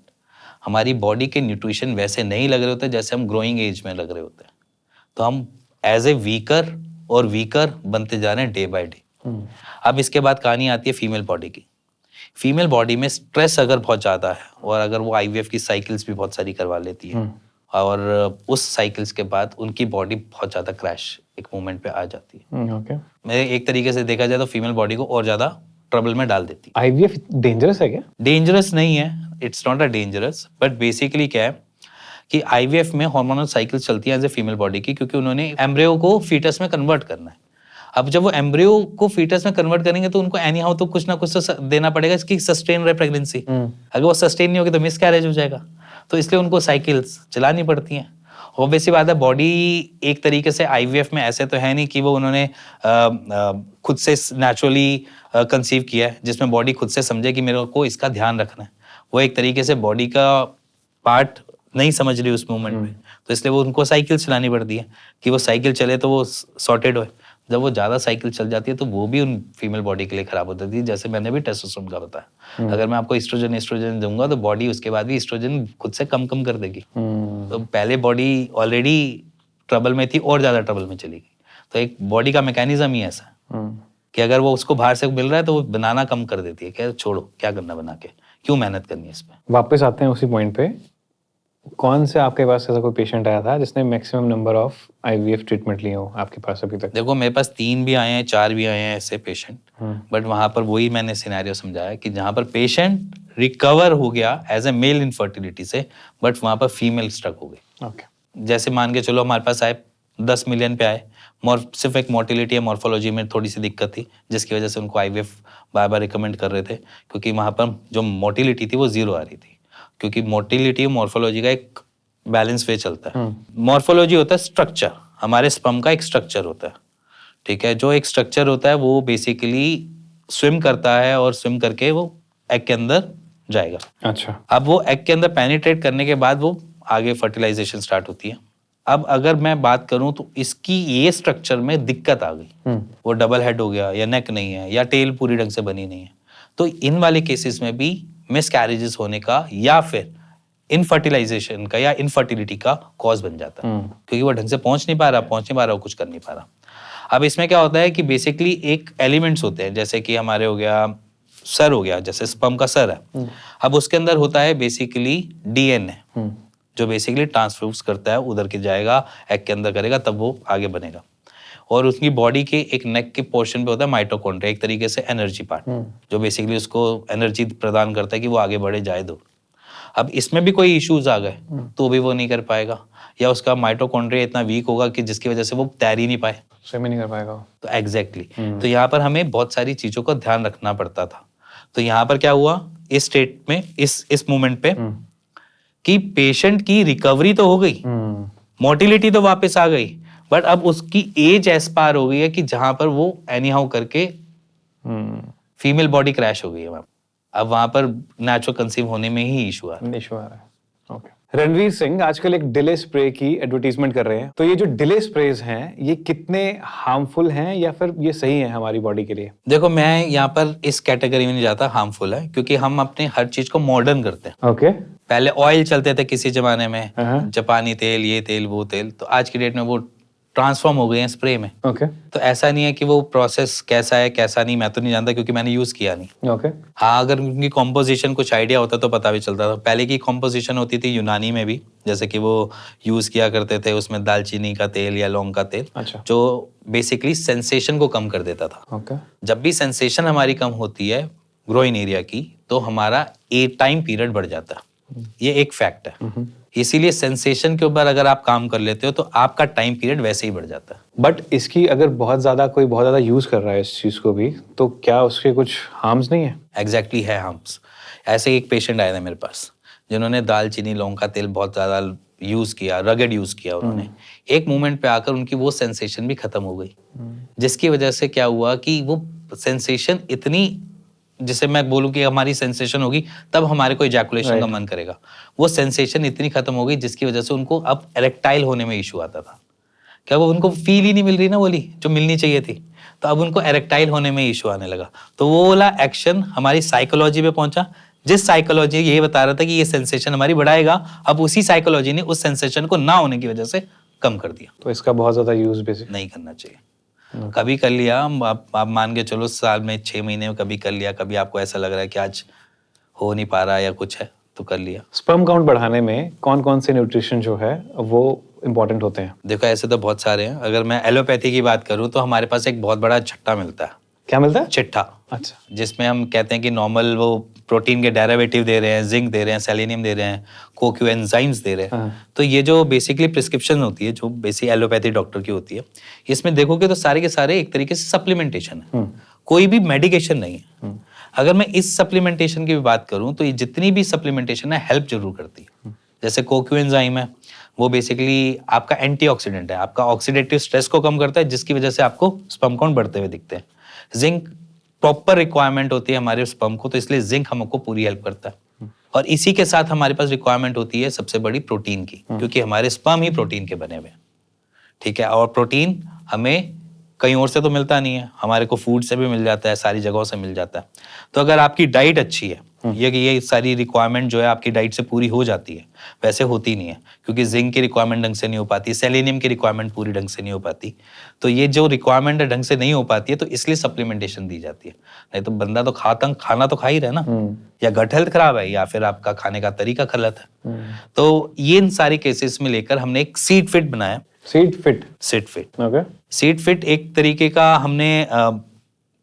हमारी बॉडी के न्यूट्रिशन वैसे नहीं लग रहे होते जैसे हम ग्रोइंग एज में लग रहे होते हैं, तो हम एज ए वीकर और वीकर बनते जा रहे हैं डे बाय डे। अब इसके बाद कहानी आती है फीमेल बॉडी की। फीमेल बॉडी में स्ट्रेस अगर बहुत ज़्यादा है और अगर वो आईवीएफ की साइकिल्स भी बहुत सारी करवा लेती है और उस साइकिल्स के बाद उनकी बॉडी बहुत ज़्यादा क्रैश एक मोमेंट पे आ जाती है। ओके। मैं एक तरीके से देखा जाए तो फीमेल बॉडी को और ज़्यादा ट्रबल में डाल देती है। आईवीएफ डेंजरस है क्या? डेंजरस नहीं है, it's not a dangerous, but basically क्या है कि आईवीएफ में हार्मोनल साइकिल्स चलती है एज ए फीमेल बॉडी की, क्योंकि उन्होंने एम्ब्रियो को फीटस में कन्वर्ट करना है। अब जब वो एम्ब्रियो को फीटस में कन्वर्ट करेंगे तो उनको एनी हाउ तो कुछ ना कुछ तो देना पड़ेगा इसकी सस्टेन रहे प्रेगनेंसी। अगर वो सस्टेन नहीं होगी तो मिसकैरेज हो जाएगा, तो इसलिए उनको साइकिल्स चलानी पड़ती हैं। ऑब्वियसली बात है, बॉडी एक तरीके से आईवीएफ में ऐसे तो है नहीं कि वो उन्होंने खुद से नेचुरली कंसीव किया है जिसमें बॉडी खुद से समझे कि मेरे को इसका ध्यान रखना है। वो एक तरीके से बॉडी का पार्ट नहीं समझ रही उस मोमेंट में, तो इसलिए वो उनको साइकिल चलानी पड़ती है कि वो साइकिल चले तो वो सॉर्टेड हो। जब वो ज़्यादा साइकिल चल जाती है तो वो भी उन फीमेल बॉडी के लिए खराब हो जाती है। जैसे मैंने भी टेस्टोस्टेरोन का बताया, अगर मैं आपको एस्ट्रोजन दूंगा तो बॉडी उसके बाद भी एस्ट्रोजन खुद से कम कर देगी। तो पहले बॉडी ऑलरेडी ट्रबल में थी और ज़्यादा ट्रबल में चली गई। तो एक बॉडी का मैकेनिज्म ही ऐसा है कि अगर वो उसको बाहर से मिल रहा है तो वो बनाना कम कर देती है, क्या छोड़ो क्या करना बना के, क्यों मेहनत करनी है इस पर। वापस आते हैं उसी पॉइंट पे, कौन से आपके पास ऐसा कोई पेशेंट आया था जिसने maximum number of IVF treatment लिए हो आपके पास अभी तक? देखो मेरे पास 3 भी आए हैं, 4 भी आए हैं ऐसे पेशेंट, बट वहां पर वही मैंने सिनेरियो समझाया कि जहां पर पेशेंट रिकवर हो गया एज ए मेल इनफर्टिलिटी से, बट वहां पर फीमेल स्ट्रक हो गई। ओके। जैसे मान के चलो हमारे पास आए 10 मिलियन पे आए, सिर्फ एक मोटिलिटी या मॉर्फोलॉजी में थोड़ी सी दिक्कत थी जिसकी वजह से उनको आईवीएफ बार बार रिकमेंड कर रहे थे, क्योंकि वहां पर जो मोटिलिटी थी वो 0 आ रही थी। क्योंकि मोटिलिटी और मॉर्फोलॉजी का एक बैलेंस वे चलता है। मॉर्फोलॉजी होता है स्ट्रक्चर, हमारे स्पर्म का एक स्ट्रक्चर होता है, ठीक है। जो एक स्ट्रक्चर होता है वो बेसिकली स्विम करता है और स्विम करके वो एग के अंदर जाएगा। अच्छा। अब वो एग के अंदर पेनिट्रेट करने के बाद वो आगे फर्टिलाइजेशन स्टार्ट होती है। अब अगर मैं बात करूं तो इसकी ये स्ट्रक्चर में दिक्कत आ गई, वो डबल हेड हो गया या नेक नहीं है या टेल पूरी ढंग से बनी नहीं है, तो इन वाले केसेस में भी मिसकैरेजेस होने का या फिर इनफर्टिलाइजेशन का या इनफर्टिलिटी का कॉज बन जाता है, क्योंकि वो ढंग से पहुंच नहीं पा रहा, कुछ कर नहीं पा रहा। अब इसमें क्या होता है कि बेसिकली एक एलिमेंट्स होते हैं, जैसे कि हमारे हो गया सर, हो गया जैसे स्पर्म का सर है, अब उसके अंदर होता है बेसिकली डीएनए जो बेसिकली ट्रांसफ्यूज करता है, उधर के जाएगा एग के अंदर करेगा तब वो आगे बनेगा। और उसकी बॉडी के एक नेक के पोर्शन पे होता है माइटोकॉन्ड्रिया, एक तरीके से एनर्जी पार्ट जो बेसिकली उसको एनर्जी प्रदान करता है कि वो आगे बढ़े जाए दो। अब इसमें भी कोई इश्यूज आ गए तो भी वो नहीं कर पाएगा, या उसका माइटोकॉन्ड्रिया इतना वीक होगा कि जिसकी वजह से वो तैर ही नहीं पाए, स्विम ही नहीं कर पाएगा। तो एग्जैक्टली तो यहाँ पर हमें बहुत सारी चीजों का ध्यान रखना पड़ता था। तो यहाँ पर क्या हुआ इस स्टेट में, इस मोमेंट पे कि पेशेंट की रिकवरी तो हो गई, मोटिलिटी तो वापस आ गई, बट अब उसकी एज एस्पायर हो गई है कि जहां पर वो एनी हाउ करके फीमेल बॉडी क्रैश हो गई है। अब वहां पर नेचुरल कंसीव होने में ही इशू आ रहा है। ओके। रणवीर सिंह आजकल एक डिले स्प्रे की एडवर्टीजमेंट कर रहे हैं, तो ये जो डिले स्प्रेज हैं ये कितने हार्मफुल हैं या फिर ये सही है हमारी बॉडी के लिए? देखो मैं यहाँ पर इस कैटेगरी में नहीं जाता हार्मफुल है, क्योंकि हम अपने हर चीज को मॉडर्न करते हैं। ओके। पहले ऑयल चलते थे किसी जमाने में, जापानी तेल, ये तेल वो तेल, तो आज की डेट में वो ट्रांसफॉर्म हो गए हैं स्प्रे में। ओके। तो ऐसा नहीं है कि वो प्रोसेस कैसा है कैसा नहीं, मैं तो नहीं जानता क्योंकि मैंने यूज किया नहीं। ओके। हाँ, अगर उनकी कॉम्पोजिशन कुछ आइडिया होता तो पता भी चलता था। पहले की कॉम्पोजिशन होती थी यूनानी में भी, जैसे कि वो यूज किया करते थे उसमें दालचीनी का तेल या लौंग का तेल, अच्छा। जो बेसिकली सेंसेशन को कम कर देता था। ओके। जब भी सेंसेशन हमारी कम होती है ग्रोइन एरिया की, तो हमारा टाइम पीरियड बढ़ जाता है। ये एक फैक्ट है। इसीलिए सेंसेशन के ऊपर अगर आप काम कर लेते हो तो आपका टाइम पीरियड वैसे ही बढ़ जाता है। बट इसकी अगर बहुत ज्यादा यूज कर रहा है इस चीज को भी, तो क्या उसके कुछ हार्म्स नहीं है? एग्जैक्टली है हार्म्स। ऐसे ही एक पेशेंट आया था मेरे पास जिन्होंने दालचीनी लौंग का तेल बहुत ज्यादा यूज किया, रगड यूज किया उन्होंने। एक मोमेंट पे आकर उनकी वो सेंसेशन भी खत्म हो गई, जिसकी वजह से क्या हुआ कि वो सेंसेशन इतनी, जिसे मैं बोलूं कि हमारी सेंसेशन होगी तब हमारे को इजैकुलेशन का मन करेगा, वो सेंसेशन इतनी खत्म हो गई जिसकी वजह से उनको अब इरेक्टाइल होने में इशू आता था। क्या वो उनको फील ही नहीं मिल रही ना वाली जो मिलनी चाहिए थी, तो अब उनको इरेक्टाइल होने में इशू आने लगा। तो वो वाला एक्शन हमारी साइकोलॉजी पे पहुंचा, जिस साइकोलॉजी ये बता रहा था कि ये सेंसेशन हमारी बढ़ाएगा, अब उसी साइकोलॉजी ने उस सेंसेशन को ना होने की वजह से कम कर दिया। तो इसका बहुत ज्यादा यूज बेसिक नहीं करना चाहिए। कभी कर लिया, आप मान के चलो साल में 6 महीने में कभी कर लिया, कभी आपको ऐसा लग रहा है कि आज हो नहीं पा रहा या कुछ है तो कर लिया। स्पर्म काउंट बढ़ाने में कौन कौन से न्यूट्रिशन जो है वो इम्पोर्टेंट होते हैं? देखो ऐसे तो बहुत सारे हैं। अगर मैं एलोपैथी की बात करूं तो हमारे पास एक बहुत बड़ा छट्टा मिलता है। क्या मिलता है? चिट्ठा। अच्छा। जिसमें हम कहते हैं कि नॉर्मल वो प्रोटीन के डेरिवेटिव दे रहे हैं, जिंक दे रहे हैं, सेलेनियम दे रहे हैं, कोक्यू एंजाइम्स दे रहे हैं। तो ये जो बेसिकली प्रिस्क्रिप्शन होती है, जो बेसिक एलोपैथी डॉक्टर की होती है, इसमें देखोगे तो सारे के सारे एक तरीके से सप्लीमेंटेशन है, कोई भी मेडिकेशन नहीं है। अगर मैं इस सप्लीमेंटेशन की भी बात करूं तो ये जितनी भी सप्लीमेंटेशन है हेल्प जरूर करती है। जैसे कोक्यू एंजाइम है, वो बेसिकली आपका एंटीऑक्सीडेंट है, आपका ऑक्सीडेटिव स्ट्रेस को कम करता है, जिसकी वजह से आपको स्पर्म काउंट बढ़ते हुए दिखते हैं। जिंक प्रॉपर रिक्वायरमेंट होती है हमारे स्पर्म को, तो इसलिए जिंक हमको पूरी हेल्प करता है। और इसी के साथ हमारे पास रिक्वायरमेंट होती है सबसे बड़ी प्रोटीन की, क्योंकि हमारे स्पर्म ही प्रोटीन के बने हुए हैं। ठीक है, और प्रोटीन हमें कहीं और से तो मिलता नहीं है, हमारे को फूड से भी मिल जाता है, सारी जगहों से मिल जाता है। तो अगर आपकी डाइट अच्छी है, ये सारी रिक्वायरमेंट जो है आपकी डाइट से पूरी हो जाती है। वैसे होती नहीं है, क्योंकि जिंक की रिक्वायरमेंट ढंग से नहीं हो पाती, सेलेनियम की रिक्वायरमेंट पूरी ढंग से नहीं हो पाती। तो ये जो रिक्वायरमेंट ढंग से नहीं हो पाती है, तो इसलिए सप्लीमेंटेशन दी जाती है। नहीं तो बंदा तो खाना तो खा ही रहा है ना, या गट हेल्थ खराब है या फिर आपका खाने का तरीका गलत है। तो ये इन सारी केसेस में लेकर हमने एक सीड फिट बनाया। Seed fit? Seed fit, okay. Seed fit एक तरीके का हमने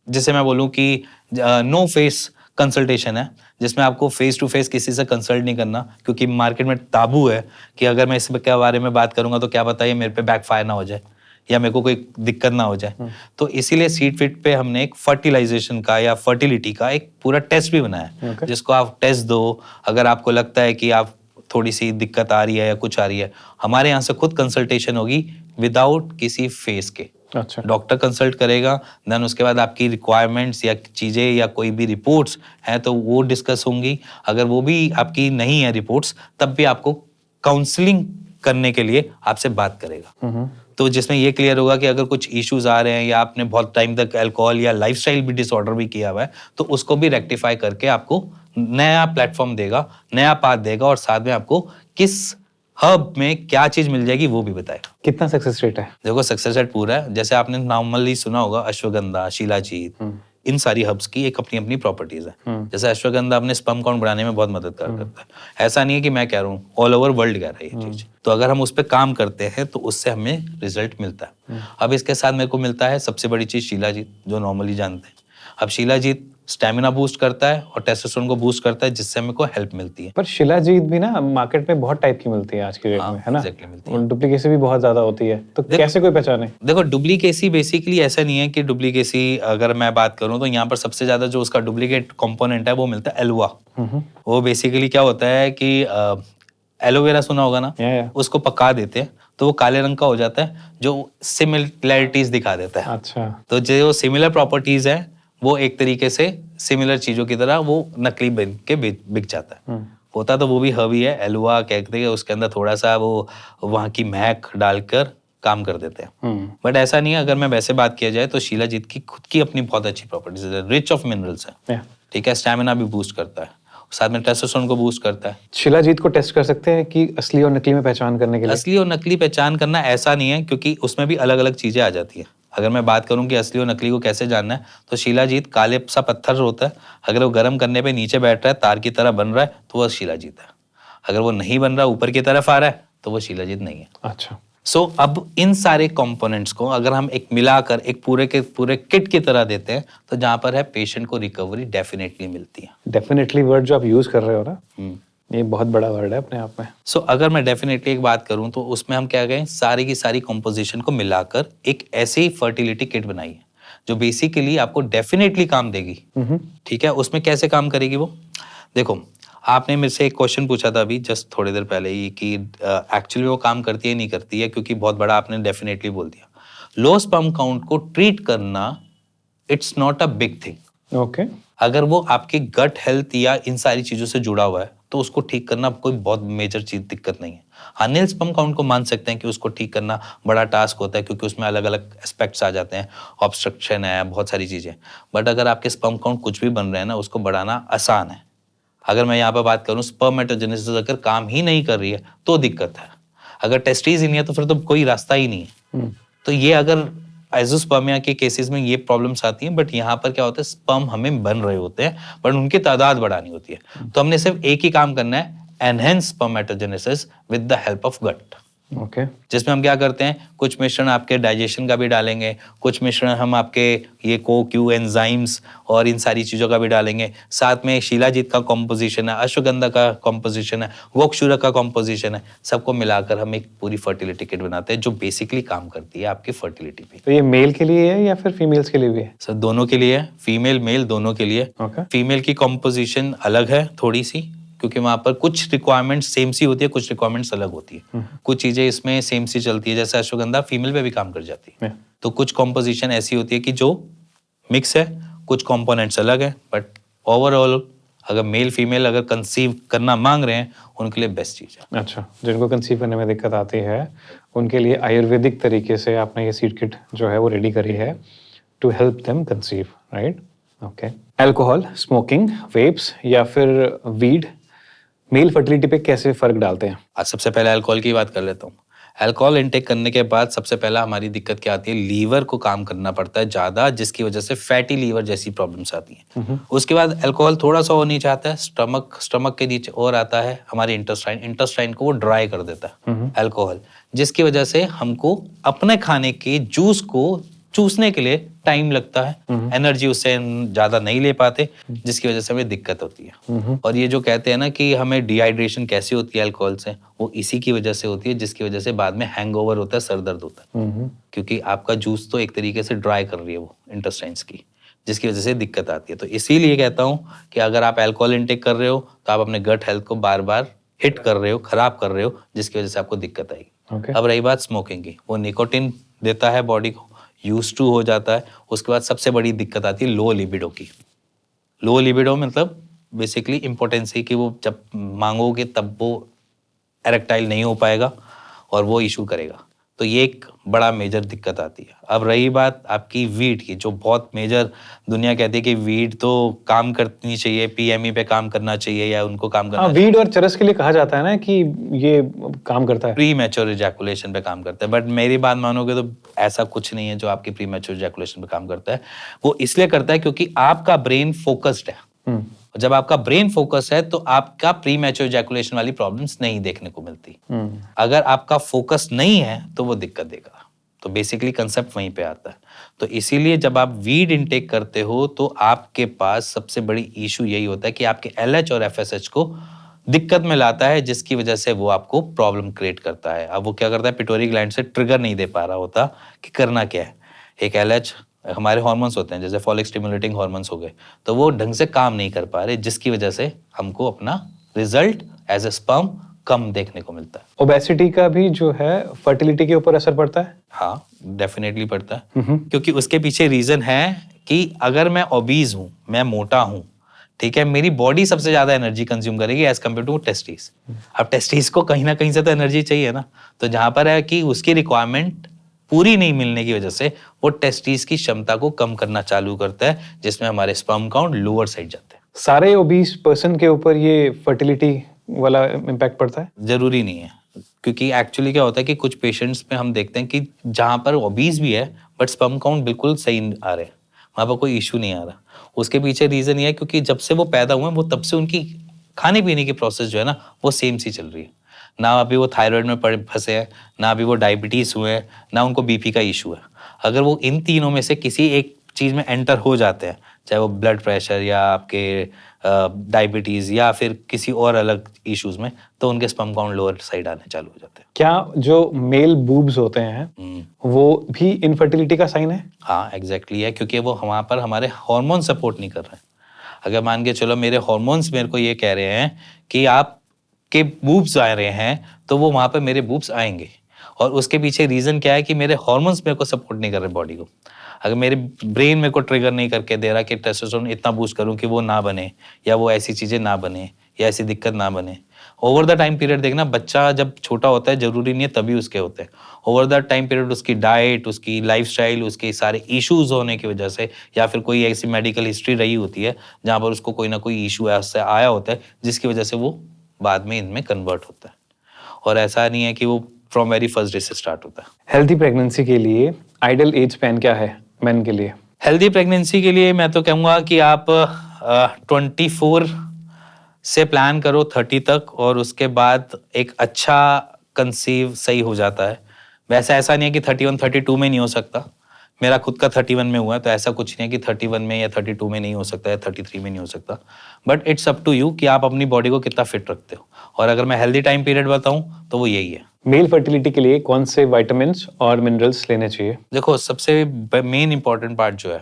जैसे मैं बोलूं कि नो फेस कंसल्टेशन है, जिसमें आपको फेस टू फेस किसी से कंसल्ट नहीं करना, क्योंकि मार्केट में ताबू है कि अगर मैं इसके बारे में बात करूंगा तो क्या पता ये मेरे पे बैकफायर ना हो जाए या मेरे को कोई दिक्कत ना हो जाए। तो इसीलिए सीड फिट पे हमने एक फर्टिलाइजेशन का या फर्टिलिटी का एक पूरा टेस्ट भी बनाया है, जिसको आप टेस्ट दो। अगर आपको लगता है कि आप थोड़ी सी दिक्कत आ रही है या कुछ आ रही है, हमारे यहाँ से खुद कंसल्टेशन होगी विदाउट किसी फेस के। अच्छा। डॉक्टर कंसल्ट करेगा, देन उसके बाद आपकी रिक्वायरमेंट्स या चीज़ें या कोई भी रिपोर्ट्स हैं तो वो डिस्कस होंगी। अगर वो भी आपकी नहीं है रिपोर्ट्स, तब भी आपको काउंसलिंग करने के लिए आपसे बात करेगा। तो जिसमें ये क्लियर होगा कि अगर कुछ इश्यूज आ रहे हैं या आपने बहुत टाइम तक अल्कोहल या लाइफस्टाइल भी डिसऑर्डर भी किया हुआ है, तो उसको भी रेक्टिफाई करके आपको नया प्लेटफॉर्म देगा, नया पाथ देगा, और साथ में आपको किस हब में क्या चीज मिल जाएगी वो भी बताएगा। कितना सक्सेस रेट है? देखो सक्सेस रेट पूरा है। जैसे आपने नॉर्मली सुना होगा अश्वगंधा, शिलाजीत, इन सारी हब्स की एक अपनी अपनी प्रॉपर्टीज है। जैसे अश्वगंधा अपने स्पर्म काउंट बढ़ाने में बहुत मदद करता है। ऐसा नहीं है कि मैं कह रहा हूँ, ऑल ओवर वर्ल्ड कह रहा है ये चीज। तो अगर हम उस पर काम करते हैं तो उससे हमें रिजल्ट मिलता है। अब इसके साथ मेरे को मिलता है सबसे बड़ी चीज शिलाजीत, जो नॉर्मली जानते हैं। अब शिलाजीत स्टैमिना बूस्ट करता है और टेस्टोस्टेरोन को बूस्ट करता है, जिससे हमें को हेल्प मिलती है। पर शिलाजीत भी ना मार्केट में बहुत टाइप की मिलती है आज की डेट में, है ना? exactly मिलती है। और डुप्लीकेसी भी बहुत ज्यादा होती है, तो कैसे कोई पहचाने? देखो डुप्लीकेसी बेसिकली ऐसा नहीं है कि डुप्लीकेसी, अगर मैं बात करूं तो यहाँ पर सबसे ज्यादा जो उसका डुप्लीकेट कंपोनेंट है वो मिलता है एलुआ। वो बेसिकली क्या होता है कि एलोवेरा सुना होगा ना, उसको पका देते हैं तो वो काले रंग का हो जाता है, जो सिमिलैरिटीज दिखा देता है। अच्छा। तो जो सिमिलर प्रॉपर्टीज है वो एक तरीके से सिमिलर चीजों की तरह वो नकली बन के बिक जाता है। होता तो वो भी हर्ब ही है, एलुआ कहते हैं, उसके अंदर थोड़ा सा वो वहाँ की महक डालकर काम कर देते हैं। बट ऐसा नहीं है। अगर मैं वैसे बात किया जाए तो शिलाजीत की खुद की अपनी बहुत अच्छी प्रॉपर्टीज है, रिच ऑफ मिनरल्स है। ठीक है, स्टैमिना भी बूस्ट करता है, साथ में टेस्टोस्टेरोन को बूस्ट करता है। शिलाजीत को टेस्ट कर सकते हैं कि असली और नकली में पहचान करने के लिए? असली और नकली पहचान करना ऐसा नहीं है, क्योंकि उसमें भी अलग अलग चीजें आ जाती है। अगर मैं बात करूं कि असली और नकली को कैसे जानना है, तो शिलाजीत काले सा पत्थर होता है, अगर वो गर्म करने पे नीचे बैठ रहा है, तार की तरह बन रहा है, तो वो शिलाजीत है। अगर वो नहीं बन रहा, ऊपर की तरफ आ रहा है, तो वो शिलाजीत नहीं है। अच्छा। सो अब इन सारे कंपोनेंट्स को अगर हम एक मिलाकर एक पूरे के पूरे किट की तरह देते हैं, तो जहां पर है पेशेंट को रिकवरी डेफिनेटली मिलती है। डेफिनेटली वर्ड जो आप यूज कर रहे हो ना, ये बहुत बड़ा वर्ड है अपने आप में। सो अगर मैं डेफिनेटली एक बात करूं तो उसमें हम क्या गए, सारी की सारी कंपोजिशन को मिलाकर एक ऐसी फर्टिलिटी किट बनाई है जो बेसिकली आपको डेफिनेटली काम देगी। ठीक है, उसमें कैसे काम करेगी वो देखो। आपने मेरे से एक क्वेश्चन पूछा था अभी जस्ट थोड़ी देर पहले ही कि एक्चुअली वो काम करती है नहीं करती है, क्योंकि बहुत बड़ा आपने डेफिनेटली बोल दिया। लो स्पर्म काउंट को ट्रीट करना it's not a big thing. Okay. अगर वो आपकी गट हेल्थ या इन सारी चीजों से जुड़ा हुआ है तो उसको ठीक करना कोई बहुत मेजर चीज दिक्कत नहीं है। हाँ, नील स्पर्म काउंट को मान सकते हैं कि उसको ठीक करना बड़ा टास्क होता है, क्योंकि उसमें अलग अलग एस्पेक्ट्स आ जाते हैं, ऑब्स्ट्रक्शन है, बहुत सारी चीजें। बट अगर आपके स्पर्म काउंट कुछ भी बन रहे हैं ना, उसको बढ़ाना आसान है। अगर मैं यहाँ पर बात करूँ, स्पर्मेटोजेनेसिस अगर काम ही नहीं कर रही है तो दिक्कत है। अगर टेस्टिस ही नहीं है तो फिर तो कोई रास्ता ही नहीं है। तो ये अगर एजोस्पर्मिया के केसेस में ये प्रॉब्लम्स आती हैं, बट यहाँ पर क्या होता है, स्पर्म हमें बन रहे होते हैं बट उनकी तादाद बढ़ानी होती है। तो हमने सिर्फ एक ही काम करना है, enhance spermatogenesis with the help of gut, okay जिसमें हम क्या करते हैं, कुछ मिश्रण आपके डाइजेशन का भी डालेंगे, कुछ मिश्रण हम आपके ये CoQ एंजाइम्स और इन सारी चीज़ों का भी डालेंगे, साथ में शिलाजीत का कॉम्पोजिशन है, अश्वगंधा का कॉम्पोजिशन है, वोक्षूरक का कॉम्पोजिशन है, सबको मिलाकर हम एक पूरी फर्टिलिटी किट बनाते हैं जो बेसिकली काम करती है आपकी फर्टिलिटी पे। तो ये मेल के लिए है या फिर फीमेल्स के लिए भी है? सर दोनों के लिए है, फीमेल मेल दोनों के लिए। ओके फीमेल की कॉम्पोजिशन अलग है थोड़ी सी, क्योंकि वहाँ पर कुछ रिक्वायरमेंट्स सेम सी होती है, कुछ रिक्वायरमेंट्स अलग होती है। कुछ चीज़ें इसमें सेम सी चलती है, जैसे अश्वगंधा फीमेल पे भी काम कर जाती है। तो कुछ कॉम्पोजिशन ऐसी होती है कि जो मिक्स है, कुछ कंपोनेंट्स अलग है, बट ओवरऑल अगर मेल फीमेल अगर कंसीव करना मांग रहे हैं उनके लिए बेस्ट चीज़ है। अच्छा, जिनको कंसीव करने में दिक्कत आती है उनके लिए आयुर्वेदिक तरीके से आपने ये सीड किट जो है वो रेडी करी है to help them conceive, right? Okay. Alcohol, smoking, vapes या फिर वीड मेल फर्टिलिटी पे कैसे फर्क डालते हैं? आज सबसे पहले अल्कोहल की बात कर लेता हूँ। अल्कोहल इनटेक करने के बाद सबसे पहला हमारी दिक्कत क्या आती है, लीवर को काम करना पड़ता है ज़्यादा, जिसकी वजह से फैटी लीवर जैसी प्रॉब्लम्स आती हैं। उसके बाद अल्कोहल थोड़ा सा और नीचे आता है, स्टमक के नीचे और आता है हमारे इंटेस्टाइन को वो ड्राई कर देता है अल्कोहल, जिसकी वजह से हमको अपने खाने के जूस को चूसने के लिए टाइम लगता है, एनर्जी उससे ज्यादा नहीं ले पाते, जिसकी वजह से हमें दिक्कत होती है। और ये जो कहते हैं ना कि हमें डिहाइड्रेशन कैसे होती है अल्कोहल से, वो इसी की वजह से होती है, जिसकी वजह से बाद में हैंगओवर होता है, सर दर्द होता है, क्योंकि आपका जूस तो एक तरीके से ड्राई कर रही है वो इंटेस्टाइन्स की, जिसकी वजह से दिक्कत आती है। तो इसीलिए कहता हूँ कि अगर आप अल्कोहल इंटेक कर रहे हो तो आप अपने गट हेल्थ को बार बार हिट कर रहे हो, खराब कर रहे हो, जिसकी वजह से आपको दिक्कत आएगी। Okay. अब रही बात स्मोकिंग की, वो निकोटिन देता है बॉडी को, यूज टू हो जाता है। उसके बाद सबसे बड़ी दिक्कत आती है लो लिबिडो की। लो लिबिडो मतलब बेसिकली इम्पोर्टेंसी कि वो जब मांगोगे तब वो एरेक्टाइल नहीं हो पाएगा और वो इशू करेगा, तो ये एक बड़ा मेजर दिक्कत आती है। अब रही बात आपकी वीट की, जो बहुत मेजर दुनिया कहती है कि वीट तो काम करनी चाहिए, पीएमई पे काम करना चाहिए या उनको काम करना चाहिए। वीड और चरस के लिए कहा जाता है ना कि ये काम करता है, प्री मैच्योर इजैकुलेशन पे काम करता है, बट मेरी बात मानोगे तो ऐसा कुछ नहीं है जो आपकी प्री मैच्योर इजैकुलेशन पे काम करता है। वो इसलिए करता है क्योंकि आपका ब्रेन फोकस्ड है। जब आपका ब्रेन फोकस है तो आपका प्री मैच्योर इजैकुलेशन वाली प्रॉब्लम्स नहीं देखने को मिलती। अगर आपका फोकस नहीं है तो वो दिक्कत देगा। तो बेसिकली कंसेप्ट वहीं पे आता है। तो इसीलिए जब आप वीड इनटेक करते हो तो आपके पास सबसे बड़ी इशू यही होता है कि आपके LH और FSH को दिक्कत में लाता है, जिसकी वजह से वो आपको प्रॉब्लम क्रिएट करता है। अब वो क्या करता है, पिट्यूटरी ग्लैंड से ट्रिगर नहीं दे पा रहा होता कि करना क्या है। एक LH हमारे हार्मोन्स होते हैं, जैसे फॉलिक स्टिमुलेटिंग हार्मोन्स हो गए, तो वो ढंग से काम नहीं कर पा रहे, जिसकी वजह से हमको अपना रिजल्ट एज ए स्पर्म कम देखने को मिलता है। ओबेसिटी का भी जो है फर्टिलिटी के ऊपर असर पड़ता है? हाँ, डेफिनेटली पड़ता है, क्योंकि उसके पीछे रीजन है कि अगर मैं ओबीज हूँ, मैं मोटा हूँ, ठीक है, मेरी बॉडी सबसे ज्यादा एनर्जी कंज्यूम करेगी एज कम्पेयर टू टेस्टिस। अब टेस्टिस को कहीं ना कहीं से तो एनर्जी चाहिए ना, तो जहां पर है कि उसकी रिक्वायरमेंट पूरी नहीं मिलने की वजह से वो टेस्टिस की क्षमता को कम करना चालू करता है, जिसमें हमारे स्पर्म काउंट लोअर साइड जाते हैं। सारे ओबीस पर्सन के ऊपर ये फर्टिलिटी वाला इम्पैक्ट पड़ता है? जरूरी नहीं है, क्योंकि एक्चुअली क्या होता है कि कुछ पेशेंट्स में हम देखते हैं कि जहां पर ओबीज भी है बट स्पर्म काउंट बिल्कुल सही आ रहे हैं, वहां पर कोई इशू नहीं आ रहा। उसके पीछे रीजन ये है क्योंकि जब से वो पैदा हुए वो तब से उनकी खाने पीने की प्रोसेस जो है ना वो सेम सी चल रही है। ना अभी वो थायराइड में फंसे हैं, ना अभी वो डायबिटीज हुए हैं, ना उनको बीपी का इशू है। अगर वो इन तीनों में से किसी एक चीज में एंटर हो जाते हैं, चाहे वो ब्लड प्रेशर या आपके डायबिटीज या फिर किसी और अलग इश्यूज में, तो उनके स्पर्म काउंट लोअर साइड आने चालू हो जाते हैं। क्या जो मेल बूब्स होते हैं वो भी इनफर्टिलिटी का साइन है? हाँ, एग्जैक्टली है, क्योंकि वो वहाँ पर हमारे हार्मोन सपोर्ट नहीं कर रहे हैं। अगर मान के चलो मेरे हार्मोन्स मेरे को ये कह रहे हैं कि आप के बूब्स आ रहे हैं, तो वो वहाँ पर मेरे बूब्स आएंगे, और उसके पीछे रीजन क्या है कि मेरे हार्मोन्स मेरे को सपोर्ट नहीं कर रहे बॉडी को। अगर मेरे ब्रेन मेरे को ट्रिगर नहीं करके दे रहा कि टेस्टोस्टेरोन इतना बूस्ट करूं कि वो ना बने, या वो ऐसी चीजें ना बने, या ऐसी दिक्कत ना बने। ओवर द टाइम पीरियड देखना, बच्चा जब छोटा होता है जरूरी नहीं है तभी उसके होते हैं, ओवर द टाइम पीरियड उसकी डाइट, उसकी लाइफस्टाइल, उसके सारे इश्यूज होने की वजह से, या फिर कोई ऐसी मेडिकल हिस्ट्री रही होती है जहाँ पर उसको कोई ना कोई इशू ऐसे आया होता है, जिसकी वजह से वो बाद में इनमें कन्वर्ट होता है। और ऐसा नहीं है कि वो फ्रॉम वेरी फर्स्ट डे से स्टार्ट होता है। हेल्थी प्रेगनेंसी के लिए आइडियल एज स्पैन क्या है मेन के लिए? हेल्दी प्रेगनेंसी के लिए मैं तो कहूँगा कि आप 24 से प्लान करो 30 तक, और उसके बाद एक अच्छा कंसीव सही हो जाता है। वैसे ऐसा नहीं है कि 31 32 में नहीं हो सकता। मेरा खुद का 31 में हुआ है, तो ऐसा कुछ नहीं है कि 31 में या 32 में नहीं हो सकता या 33 में नहीं हो सकता। But it's up to you कि आप अपनी बॉडी को कितना फिट रखते हो। और अगर मैं हेल्दी टाइम पीरियड बताऊँ तो वो यही है। मेल फर्टिलिटी के लिए कौन से विटामिन्स और मिनरल्स लेने चाहिए? देखो, सबसे मेन इंपॉर्टेंट पार्ट जो है,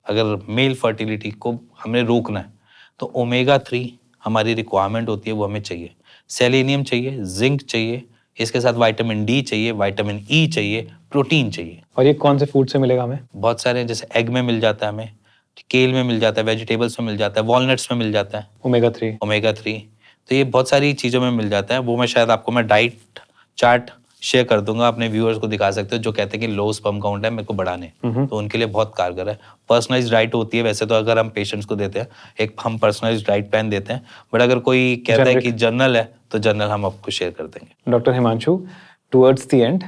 अगर मेल फर्टिलिटी को हमें रोकना है तो ओमेगा 3 हमारी रिक्वायरमेंट होती है, वो हमें चाहिए। सेलेनियम चाहिए, जिंक चाहिए, इसके साथ विटामिन डी चाहिए, विटामिन ई चाहिए, प्रोटीन चाहिए। और ये कौन से फूड से मिलेगा हमें? बहुत सारे हैं, जैसे एग में मिल जाता है हमें, केल में मिल जाता है, वेजिटेबल्स में मिल जाता है, वॉलनट्स में मिल जाता है ओमेगा 3। ओमेगा 3। तो ये बहुत सारी चीज़ों में मिल जाता है। वो मैं शायद आपको मैं डाइट चार्ट शेयर कर दूंगा, अपने व्यूअर्स को दिखा सकते हो जो कहते हैं कि लो स्पर्म काउंट है मेरे को बढ़ाने, तो उनके लिए बहुत कारगर है। पर्सनलाइज्ड डाइट होती है वैसे तो, अगर हम पेशेंट्स को देते हैं एक हम पर्सनलाइज्ड डाइट प्लान देते हैं, बट अगर कोई कहता है कि जर्नल है तो जर्नल हम आपको शेयर कर देंगे। Doctor Himanshu, towards the end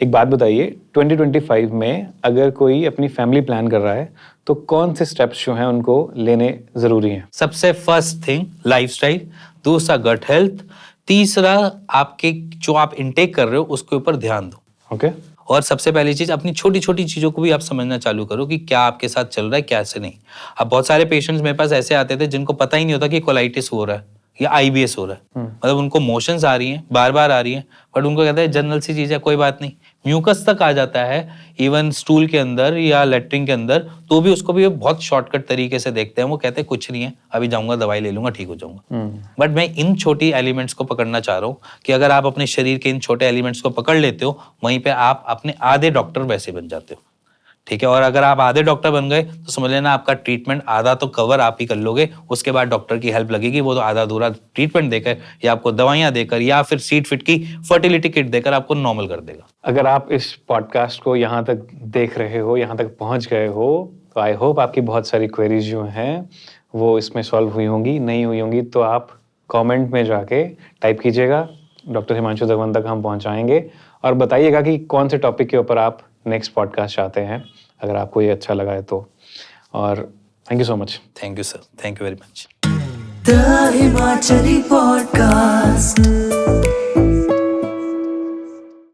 एक बात बताइए, 2025 में अगर कोई अपनी फैमिली प्लान कर रहा है तो कौन से स्टेप्स जो हैं उनको लेने जरूरी हैं? सबसे फर्स्ट थिंग लाइफस्टाइल, दूसरा गट हेल्थ, तीसरा आपके जो आप इनटेक कर रहे हो उसके ऊपर ध्यान दो। ओके। और सबसे पहली चीज, अपनी छोटी छोटी चीजों को भी आप समझना चालू करो कि क्या आपके साथ चल रहा है, क्या से नहीं। अब बहुत सारे पेशेंट्स मेरे पास ऐसे आते थे जिनको पता ही नहीं होता कि कोलाइटिस हो रहा है या आईबीएस हो रहा है। मतलब उनको मोशंस आ रही हैं, बार बार आ रही हैं, बट उनको कहता है जनरल सी चीज है, कोई बात नहीं। म्यूकस तक आ जाता है इवन स्टूल के अंदर या लेटरिन के अंदर, तो भी उसको भी बहुत शॉर्टकट तरीके से देखते हैं। वो कहते हैं कुछ नहीं है, अभी जाऊंगा दवाई ले लूंगा ठीक हो जाऊंगा। बट मैं इन छोटी एलिमेंट्स को पकड़ना चाह रहा हूँ कि अगर आप अपने शरीर के इन छोटे एलिमेंट्स को पकड़ लेते हो, वहीं पे आप अपने आधे डॉक्टर वैसे बन जाते हो। ठीक है, और अगर आप आधे डॉक्टर बन गए तो समझ लेना आपका ट्रीटमेंट आधा तो कवर आप ही कर लोगे, उसके बाद डॉक्टर की हेल्प लगेगी। वो तो आधा अधूरा ट्रीटमेंट देकर या आपको दवाइयां देकर या फिर सीट फिट की फर्टिलिटी किट देकर आपको नॉर्मल कर देगा। अगर आप इस पॉडकास्ट को यहाँ तक देख रहे हो, यहाँ तक पहुँच गए हो, तो आई होप आपकी बहुत सारी क्वेरीज जो हैं वो इसमें सॉल्व हुई होंगी। नहीं हुई होंगी तो आप कमेंट में जाके टाइप कीजिएगा, डॉक्टर हिमांशु दगवन तक हम पहुँचाएंगे। और बताइएगा कि कौन से टॉपिक के ऊपर आप नेक्स्ट पॉडकास्ट चाहते हैं, अगर आपको ये अच्छा लगा है तो। और thank you so much. Thank you sir, thank you very much. The Himachali Podcast.